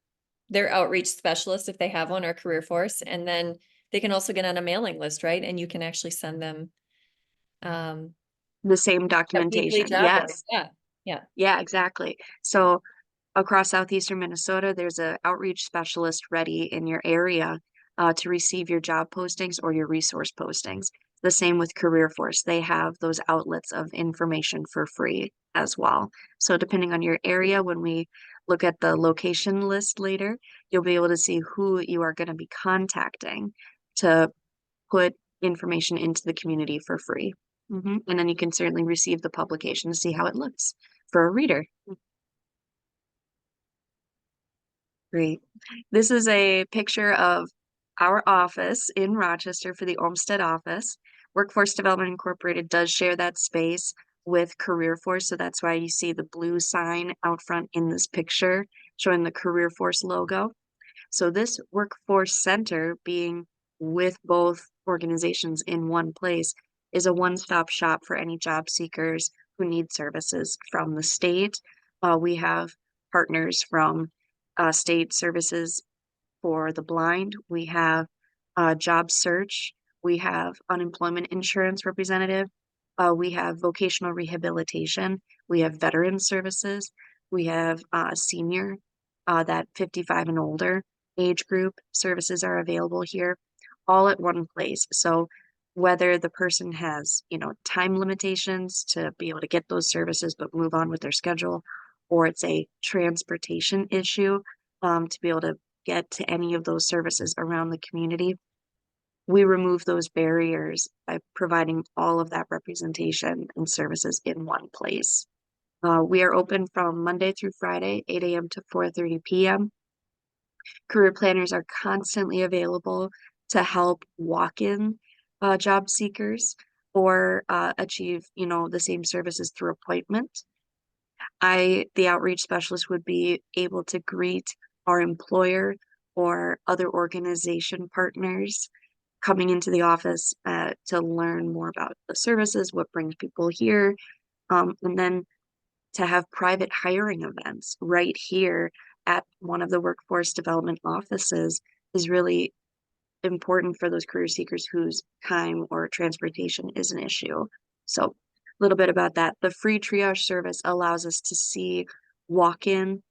their outreach specialist if they have one, or career force, and then they can also get on a mailing list, right? And you can actually send them The same a weekly documentation. job board. Yes. Yeah. Yeah, exactly. So across southeastern Minnesota, there's an outreach specialist ready in your area to receive your job postings or your resource postings. The same with Career Force. They have those outlets of information for free as well. So depending on your area, when we look at the location list later, you'll be able to see who you are going to be contacting to put information into the community for free. And then you can certainly receive the publication to see how it looks for a reader. Great. This is a picture of our office in Rochester for the Olmsted office. Workforce Development Incorporated does share that space with Career Force, so that's why you see the blue sign out front in this picture showing the Career Force logo. So this Workforce Center, being with both organizations in one place, is a one-stop shop for any job seekers who need services from the state. We have partners from state services for the blind. We have job search. We have unemployment insurance representative. We have vocational rehabilitation. We have veteran services. We have senior, that 55 and older age group services are available here, all at one place. So whether the person has, time limitations to be able to get those services but move on with their schedule, or it's a transportation issue to be able to get to any of those services around the community, we remove those barriers by providing all of that representation and services in one place. We are open from Monday through Friday, 8 a.m. to 4:30 p.m. Career planners are constantly available to help walk-in job seekers or achieve, the same services through appointment. The outreach specialist, would be able to greet our employer or other organization partners coming into the office to learn more about the services, what brings people here, and then to have private hiring events right here at one of the workforce development offices is really important for those career seekers whose time or transportation is an issue. So a little bit about that. The free triage service allows us to see walk-in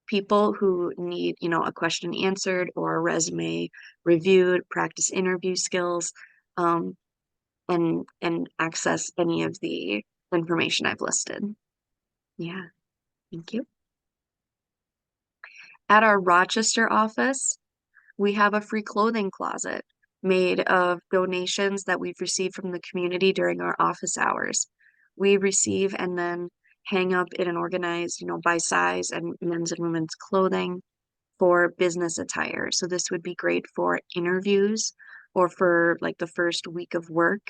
people who need, a question answered or a resume reviewed, practice interview skills, and access any of the information I've listed. Yeah, thank you. At our Rochester office, we have a free clothing closet made of donations that we've received from the community during our office hours. We receive and then hang up in an organized, by size and men's and women's clothing for business attire. So this would be great for interviews or for like the first week of work.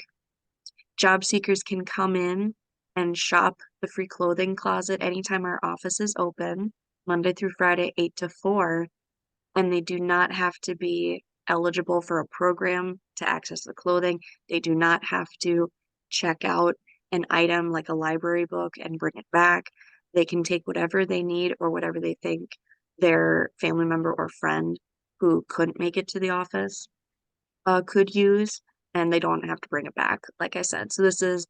Job seekers can come in and shop the free clothing closet anytime our office is open, Monday through Friday, 8 to 4, and they do not have to be eligible for a program to access the clothing. They do not have to check out an item like a library book and bring it back. They can take whatever they need or whatever they think their family member or friend who couldn't make it to the office could use, and they don't have to bring it back, like I said. So this is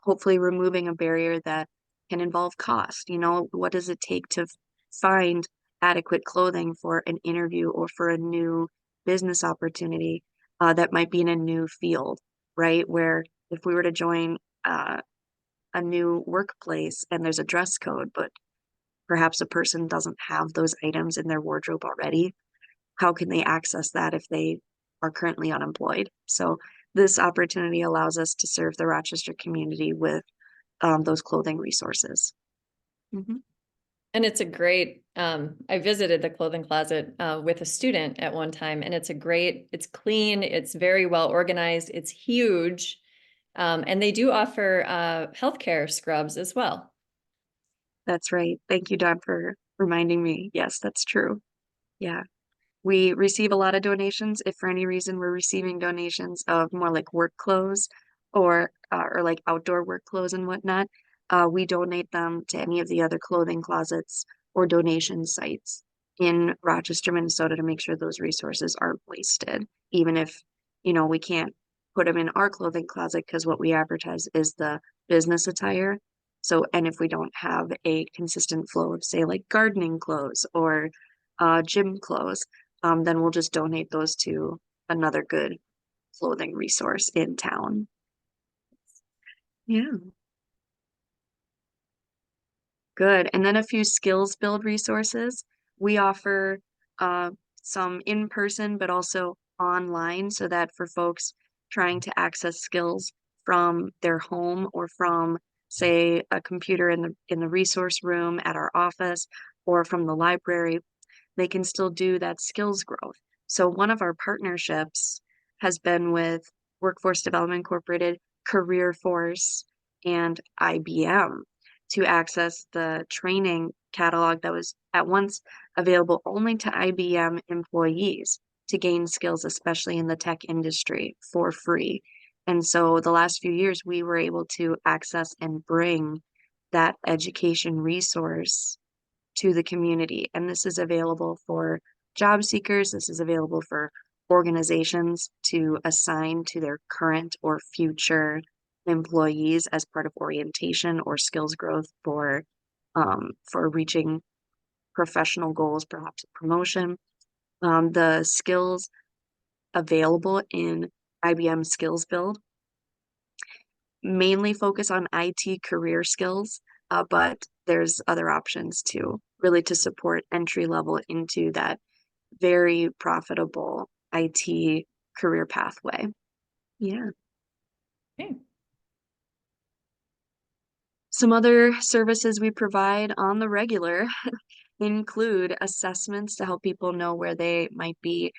hopefully removing a barrier that can involve cost. What does it take to find adequate clothing for an interview or for a new business opportunity that might be in a new field, right? Where if we were to join a new workplace and there's a dress code, but perhaps a person doesn't have those items in their wardrobe already, how can they access that if they are currently unemployed? So this opportunity allows us to serve the Rochester community with those clothing resources. Mm-hmm. And it's a great, I visited the clothing closet with a student at one time, and it's clean, it's very well organized, it's huge. And they do offer healthcare scrubs as well. That's right. Thank you, Don, for reminding me. Yes, that's true. Yeah. We receive a lot of donations. If for any reason we're receiving donations of more like work clothes or like outdoor work clothes and whatnot, we donate them to any of the other clothing closets or donation sites in Rochester, Minnesota to make sure those resources aren't wasted, even if, we can't put them in our clothing closet because what we advertise is the business attire. So, and if we don't have a consistent flow of, say, like gardening clothes or gym clothes, then we'll just donate those to another good clothing resource in town. Yeah. Good. And then a few skills build resources. We offer some in person, but also online, so that for folks trying to access skills from their home or from, say, a computer in the resource room at our office or from the library, they can still do that skills growth. So one of our partnerships has been with Workforce Development Incorporated, Career Force, and IBM to access the training catalog that was at once available only to IBM employees to gain skills, especially in the tech industry, for free. And so the last few years, we were able to access and bring that education resource to the community. And this is available for job seekers. This is available for organizations to assign to their current or future employees as part of orientation or skills growth for reaching professional goals, perhaps promotion. The skills available in IBM Skills Build mainly focus on IT career skills, but there's other options too, really to support entry level into that very profitable IT career pathway. Yeah. Okay. Some other services we provide on the regular include assessments to help people know where they might be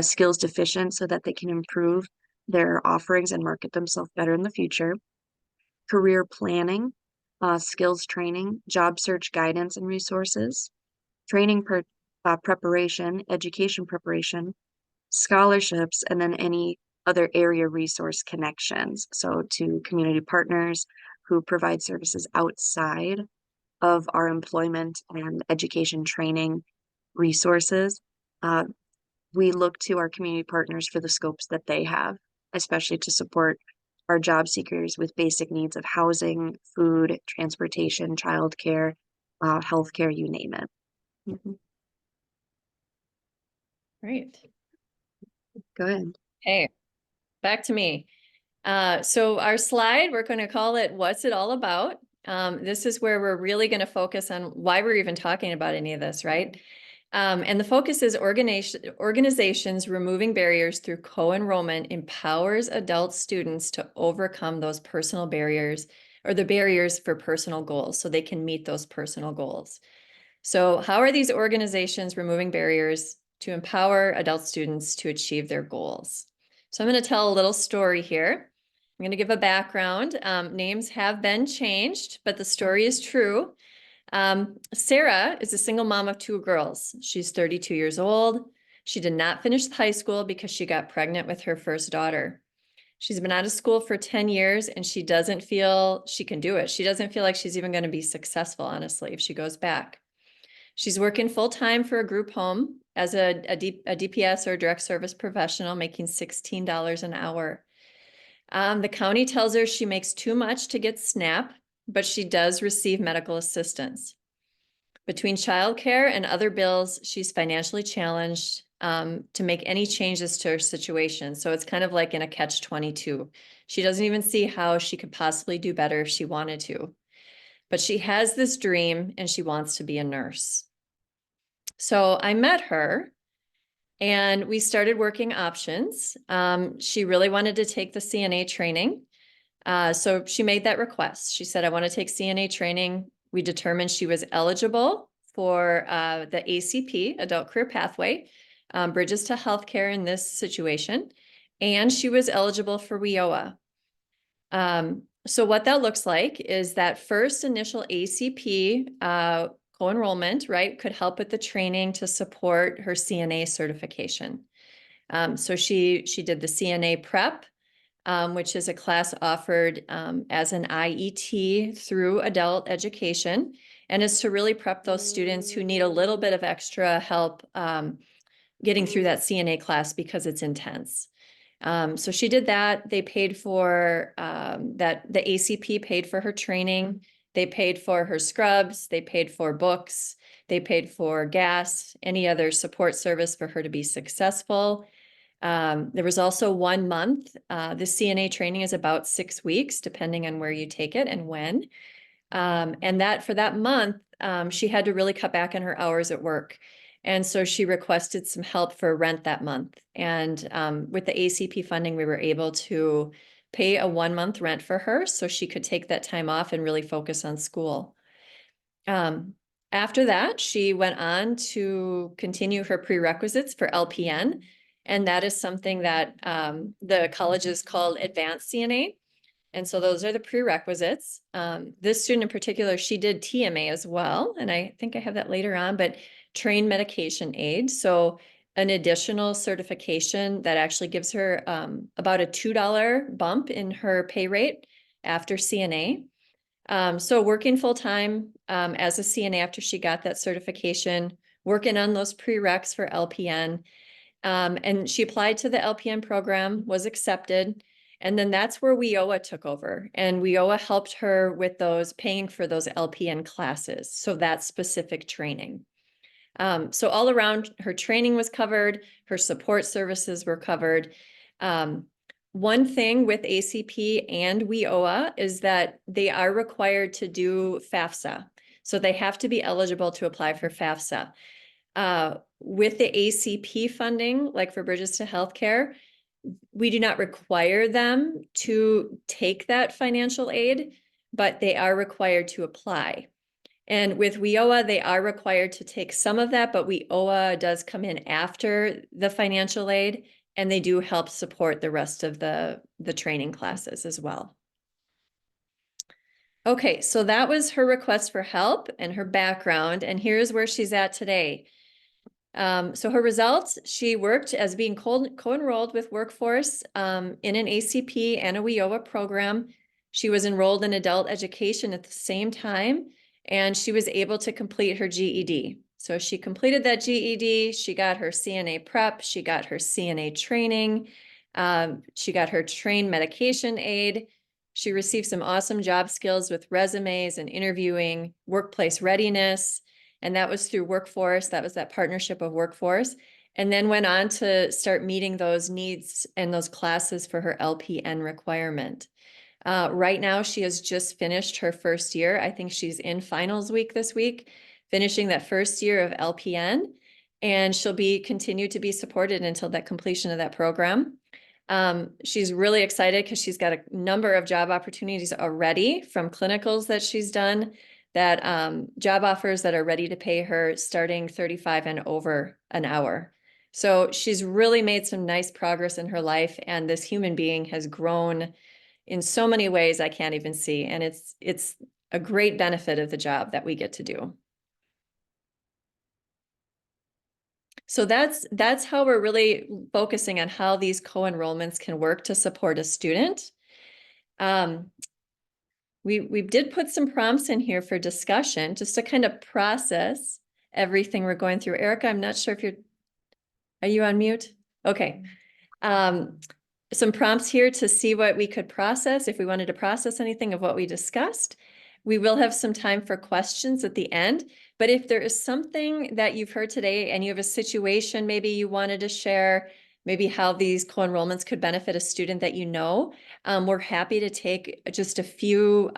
skills deficient so that they can improve their offerings and market themselves better in the future. Career planning, skills training, job search guidance and resources, training preparation, education preparation, scholarships, and then any other area resource connections. So to community partners who provide services outside of our employment and education training resources, we look to our community partners for the scopes that they have, especially to support our job seekers with basic needs of housing, food, transportation, childcare, healthcare, you name it. Mm-hmm. Great. Good. Hey, back to me. So our slide, we're going to call it What's It All About? This is where we're really going to focus on why we're even talking about any of this, right? And the focus is organizations removing barriers through co-enrollment empowers adult students to overcome those personal barriers or the barriers for personal goals so they can meet those personal goals. So how are these organizations removing barriers to empower adult students to achieve their goals? So I'm going to tell a little story here. I'm going to give a background. Names have been changed, but the story is true. Sarah is a single mom of 2 girls. She's 32 years old. She did not finish high school because she got pregnant with her first daughter. She's been out of school for 10 years and she doesn't feel she can do it. She doesn't feel like she's even going to be successful, honestly, if she goes back. She's working full-time for a group home as a DPS or direct service professional, making $16 an hour. The county tells her she makes too much to get SNAP, but she does receive medical assistance. Between childcare and other bills, she's financially challenged to make any changes to her situation. So it's kind of like in a catch-22. She doesn't even see how she could possibly do better if she wanted to. But she has this dream and she wants to be a nurse. So I met her and we started working options. She really wanted to take the CNA training. So she made that request. She said, I want to take CNA training. We determined she was eligible for the ACP, Adult Career Pathway, Bridges to Healthcare in this situation, and she was eligible for WIOA. So what that looks like is that first initial ACP co-enrollment, right, could help with the training to support her CNA certification. So she did the CNA prep, which is a class offered as an IET through adult education, and is to really prep those students who need a little bit of extra help getting through that CNA class because it's intense. So she did that. They paid for that. The ACP paid for her training. They paid for her scrubs. They paid for books. They paid for gas, any other support service for her to be successful. There was also 1 month. The CNA training is about 6 weeks, depending on where you take it and when. And that for that month, she had to really cut back on her hours at work. And so she requested some help for rent that month. And with the ACP funding, we were able to pay a 1 month rent for her so she could take that time off and really focus on school. After that, she went on to continue her prerequisites for LPN. And that is something that the college is called Advanced CNA. And so those are the prerequisites. This student in particular, she did TMA as well. And I think I have that later on, but trained medication aid. So an additional certification that actually gives her about a $2 bump in her pay rate after CNA. So working full-time as a CNA after she got that certification, working on those prereqs for LPN. And she applied to the LPN program, was accepted. And then that's where WIOA took over. And WIOA helped her with those, paying for those LPN classes. So that specific training. So all around, her training was covered, her support services were covered. One thing with ACP and WIOA is that they are required to do FAFSA. So they have to be eligible to apply for FAFSA. With the ACP funding, like for Bridges to Healthcare, we do not require them to take that financial aid, but they are required to apply. And with WIOA, they are required to take some of that, but WIOA does come in after the financial aid, and they do help support the rest of the training classes as well. Okay, so that was her request for help and her background, and here's where she's at today. So her results, she worked as being co-enrolled with Workforce in an ACP and a WIOA program. She was enrolled in adult education at the same time, and she was able to complete her GED. So she completed that GED, she got her CNA prep, she got her CNA training, she got her trained medication aid. She received some awesome job skills with resumes and interviewing, workplace readiness. And that was through Workforce. That was that partnership of Workforce. And then went on to start meeting those needs and those classes for her LPN requirement. Right now, she has just finished her first year. I think she's in finals week this week, finishing that first year of LPN. And she'll continue to be supported until that completion of that program. She's really excited because she's got a number of job opportunities already from clinicals that she's done, that job offers that are ready to pay her starting 35 and over an hour. So she's really made some nice progress in her life, and this human being has grown in so many ways I can't even see. And it's a great benefit of the job that we get to do. So that's how we're really focusing on how these co-enrollments can work to support a student. We did put some prompts in here for discussion, just to kind of process everything we're going through. Erica, I'm not sure if are you on mute? Okay. Some prompts here to see what we could process, if we wanted to process anything of what we discussed. We will have some time for questions at the end, but if there is something that you've heard today and you have a situation maybe you wanted to share, maybe how these co-enrollments could benefit a student that you know, we're happy to take just a few,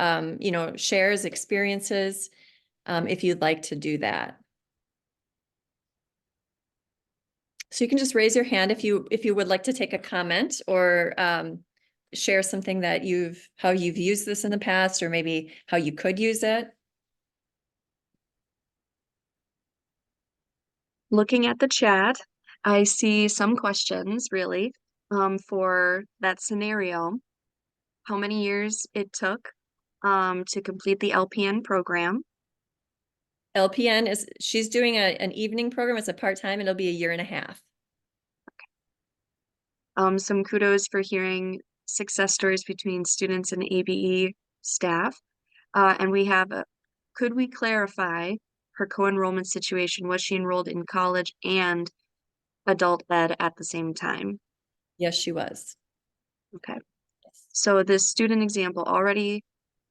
shares, experiences, if you'd like to do that. So you can just raise your hand if you would like to take a comment or share something that how you've used this in the past, or maybe how you could use it. Looking at the chat, I see some questions really for that scenario. How many years it took to complete the LPN program. LPN she's doing an evening program. It's a part-time. It'll be a year and a half. Some kudos for hearing success stories between students and ABE staff. And we have, could we clarify her co-enrollment situation? Was she enrolled in college and adult ed at the same time? Yes, she was. Okay. Yes. So this student example already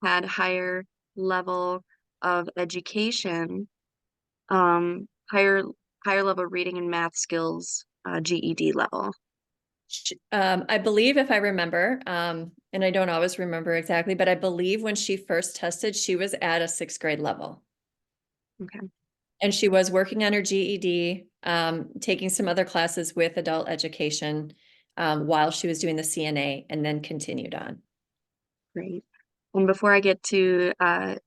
had higher level of education, higher level reading and math skills, GED level. I believe, if I remember, and I don't always remember exactly, but I believe when she first tested, she was at a 6th grade level. Okay. And she was working on her GED, taking some other classes with adult education, while she was doing the CNA, and then continued on. Great. And before I get to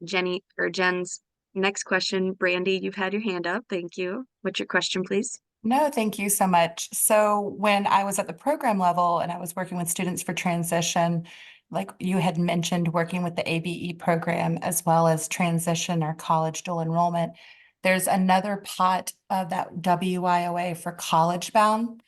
Jen's next question, Brandy, you've had your hand up. Thank you. What's your question, please? No, thank you so much. So when I was at the program level and I was working with students for transition, like you had mentioned, working with the ABE program as well as transition or college dual enrollment, there's another pot of that WIOA for college bound.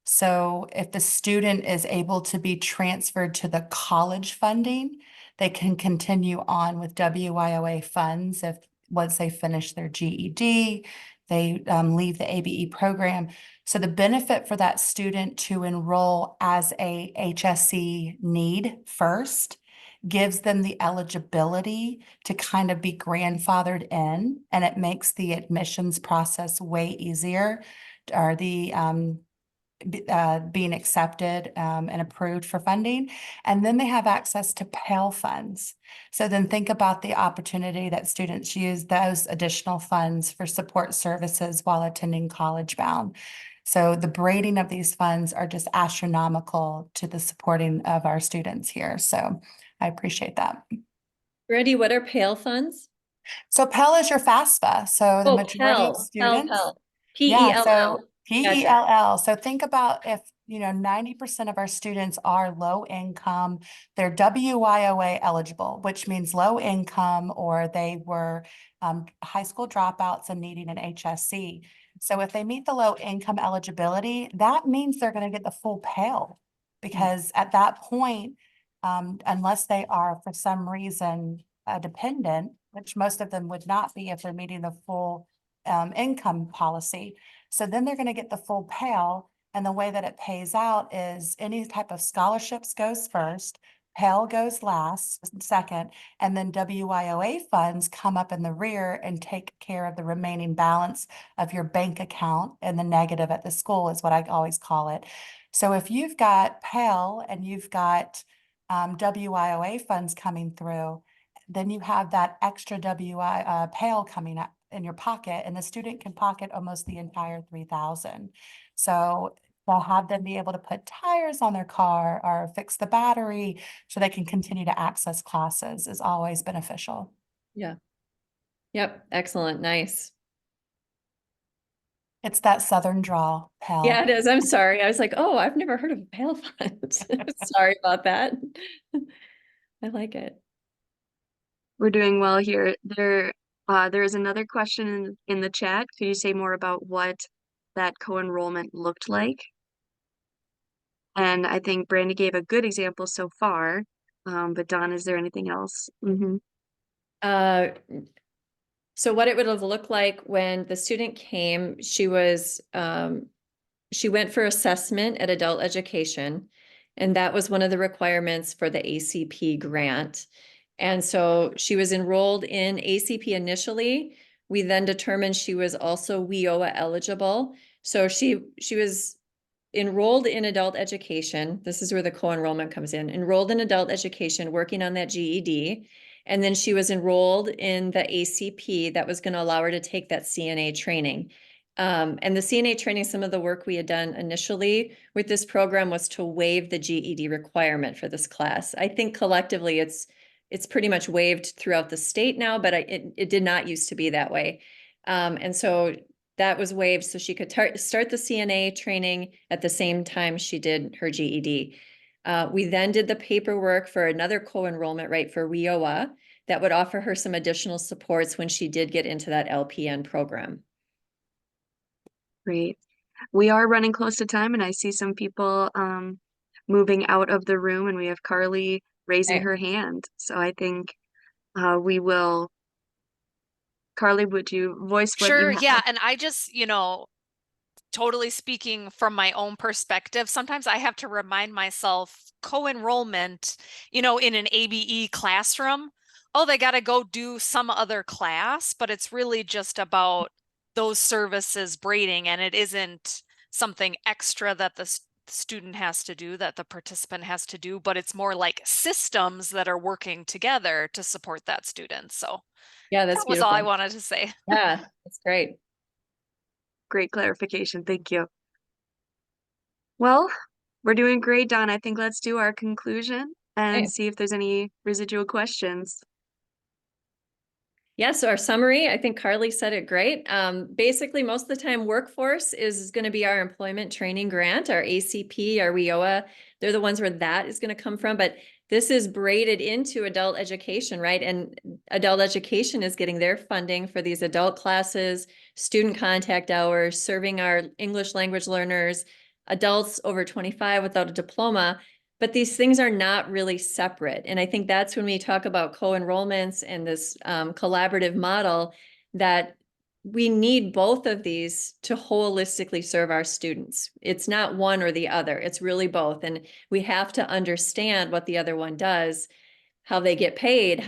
So if the student is able to be transferred to the college funding, they can continue on with WIOA funds if once they finish their GED, they leave the ABE program. So the benefit for that student to enroll as a HSE need first gives them the eligibility to kind of be grandfathered in, and it makes the admissions process way easier, or the being accepted and approved for funding. And then they have access to Pell funds. So then think about the opportunity that students use those additional funds for support services while attending college bound. So the braiding of these funds are just astronomical to the supporting of our students here. So I appreciate that. Brandy, what are Pell funds? So Pell is your FAFSA. So the majority of students. Pell. Yeah, P-E-L-L. so Gotcha. PELL. So think about if, 90% of our students are low income, they're WIOA eligible, which means low income, or they were high school dropouts and needing an HSC. So if they meet the low income eligibility, that means they're going to get the full Pell, because at that point, unless they are for some reason dependent, which most of them would not be if they're meeting the full income policy. So then they're going to get the full Pell. And the way that it pays out is any type of scholarships goes first, Pell goes second, and then WIOA funds come up in the rear and take care of the remaining balance of your bank account, and the negative at the school is what I always call it. So if you've got Pell and you've got WIOA funds coming through, then you have that extra Pell coming up in your pocket, and the student can pocket almost the entire 3,000. So They'll have them be able to put tires on their car or fix the battery so they can continue to access classes is always beneficial. Yeah. Yep. Excellent. Nice. It's that Southern drawl, Pell. Yeah, it is. I'm sorry. I was like, oh, I've never heard of a Pell Fund. Sorry about that. I like it. We're doing well here. There is another question in the chat. Could you say more about what that co-enrollment looked like? And I think Brandy gave a good example so far. But Dawn, is there anything else? Uh, so what it would have looked like when the student came, she went for assessment at adult education, and that was one of the requirements for the ACP grant. And so she was enrolled in ACP initially. We then determined she was also WIOA eligible. So she was enrolled in adult education. This is where the co-enrollment comes in. Enrolled in adult education, working on that GED. And then she was enrolled in the ACP that was going to allow her to take that CNA training. And the CNA training, some of the work we had done initially with this program was to waive the GED requirement for this class. I think collectively it's pretty much waived throughout the state now, but it did not used to be that way. And so that was waived so she could start the CNA training at the same time she did her GED. We then did the paperwork for another co-enrollment, right, for WIOA that would offer her some additional supports when she did get into that LPN program. Great. We are running close to time, and I see some people moving out of the room, and we have Carly raising Okay. her hand. So I think we will. Carly, would you voice what you Sure, have? yeah. And I just, totally speaking from my own perspective, sometimes I have to remind myself co-enrollment, in an ABE classroom, oh, they got to go do some other class, but it's really just about those services braiding, and it isn't something extra that the student has to do, that the participant has to do, but it's more like systems that are working together to support that student. So Yeah, that's that was all I beautiful. wanted to say. Yeah, that's great. Great clarification. Thank you. Well, we're doing great, Don. I think let's do our conclusion and Okay. see if there's any residual questions. Yeah, so our summary, I think Carly said it great. Basically, most of the time, Workforce is going to be our employment training grant, our ACP, our WIOA. They're the ones where that is going to come from. But this is braided into adult education, right? And adult education is getting their funding for these adult classes, student contact hours, serving our English language learners, adults over 25 without a diploma. But these things are not really separate. And I think that's when we talk about co-enrollments and this collaborative model, that we need both of these to holistically serve our students. It's not one or the other. It's really both. And we have to understand what the other one does, how they get paid,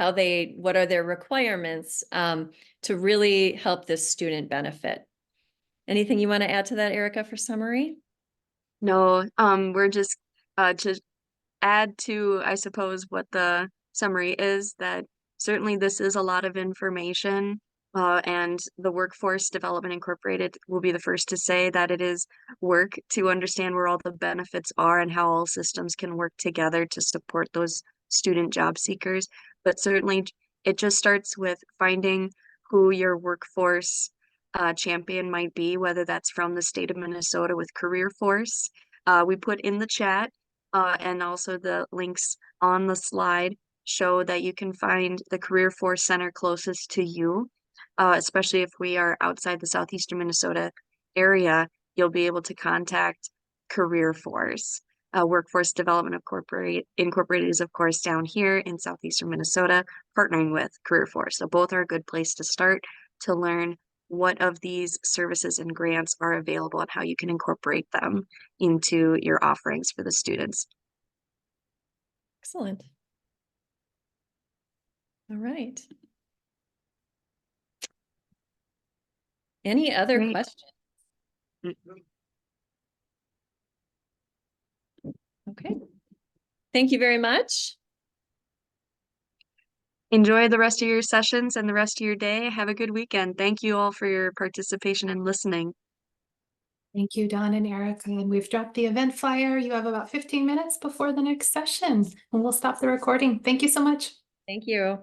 what are their requirements, to really help this student benefit. Anything you want to add to that, Erica, for summary? No, we're just to add to, I suppose, what the summary is, that certainly this is a lot of information, and the Workforce Development Incorporated will be the first to say that it is work to understand where all the benefits are and how all systems can work together to support those student job seekers. But certainly it just starts with finding who your workforce champion might be, whether that's from the state of Minnesota with Career Force. We put in the chat and also the links on the slide show that you can find the Career Force Center closest to you, especially if we are outside the southeastern Minnesota area. You'll be able to contact Career Force. Workforce Development Incorporated is, of course, down here in southeastern Minnesota, partnering with Career Force. So both are a good place to start to learn what of these services and grants are available and how you can incorporate them into your offerings for the students. Excellent. All right. Any other Great. questions? Okay. Thank you very much. Enjoy the rest of your sessions and the rest of your day. Have a good weekend. Thank you all for your participation and listening. Thank you, Don and Erica. And we've dropped the event flyer. You have about 15 minutes before the next session, and we'll stop the recording. Thank you so much. Thank you.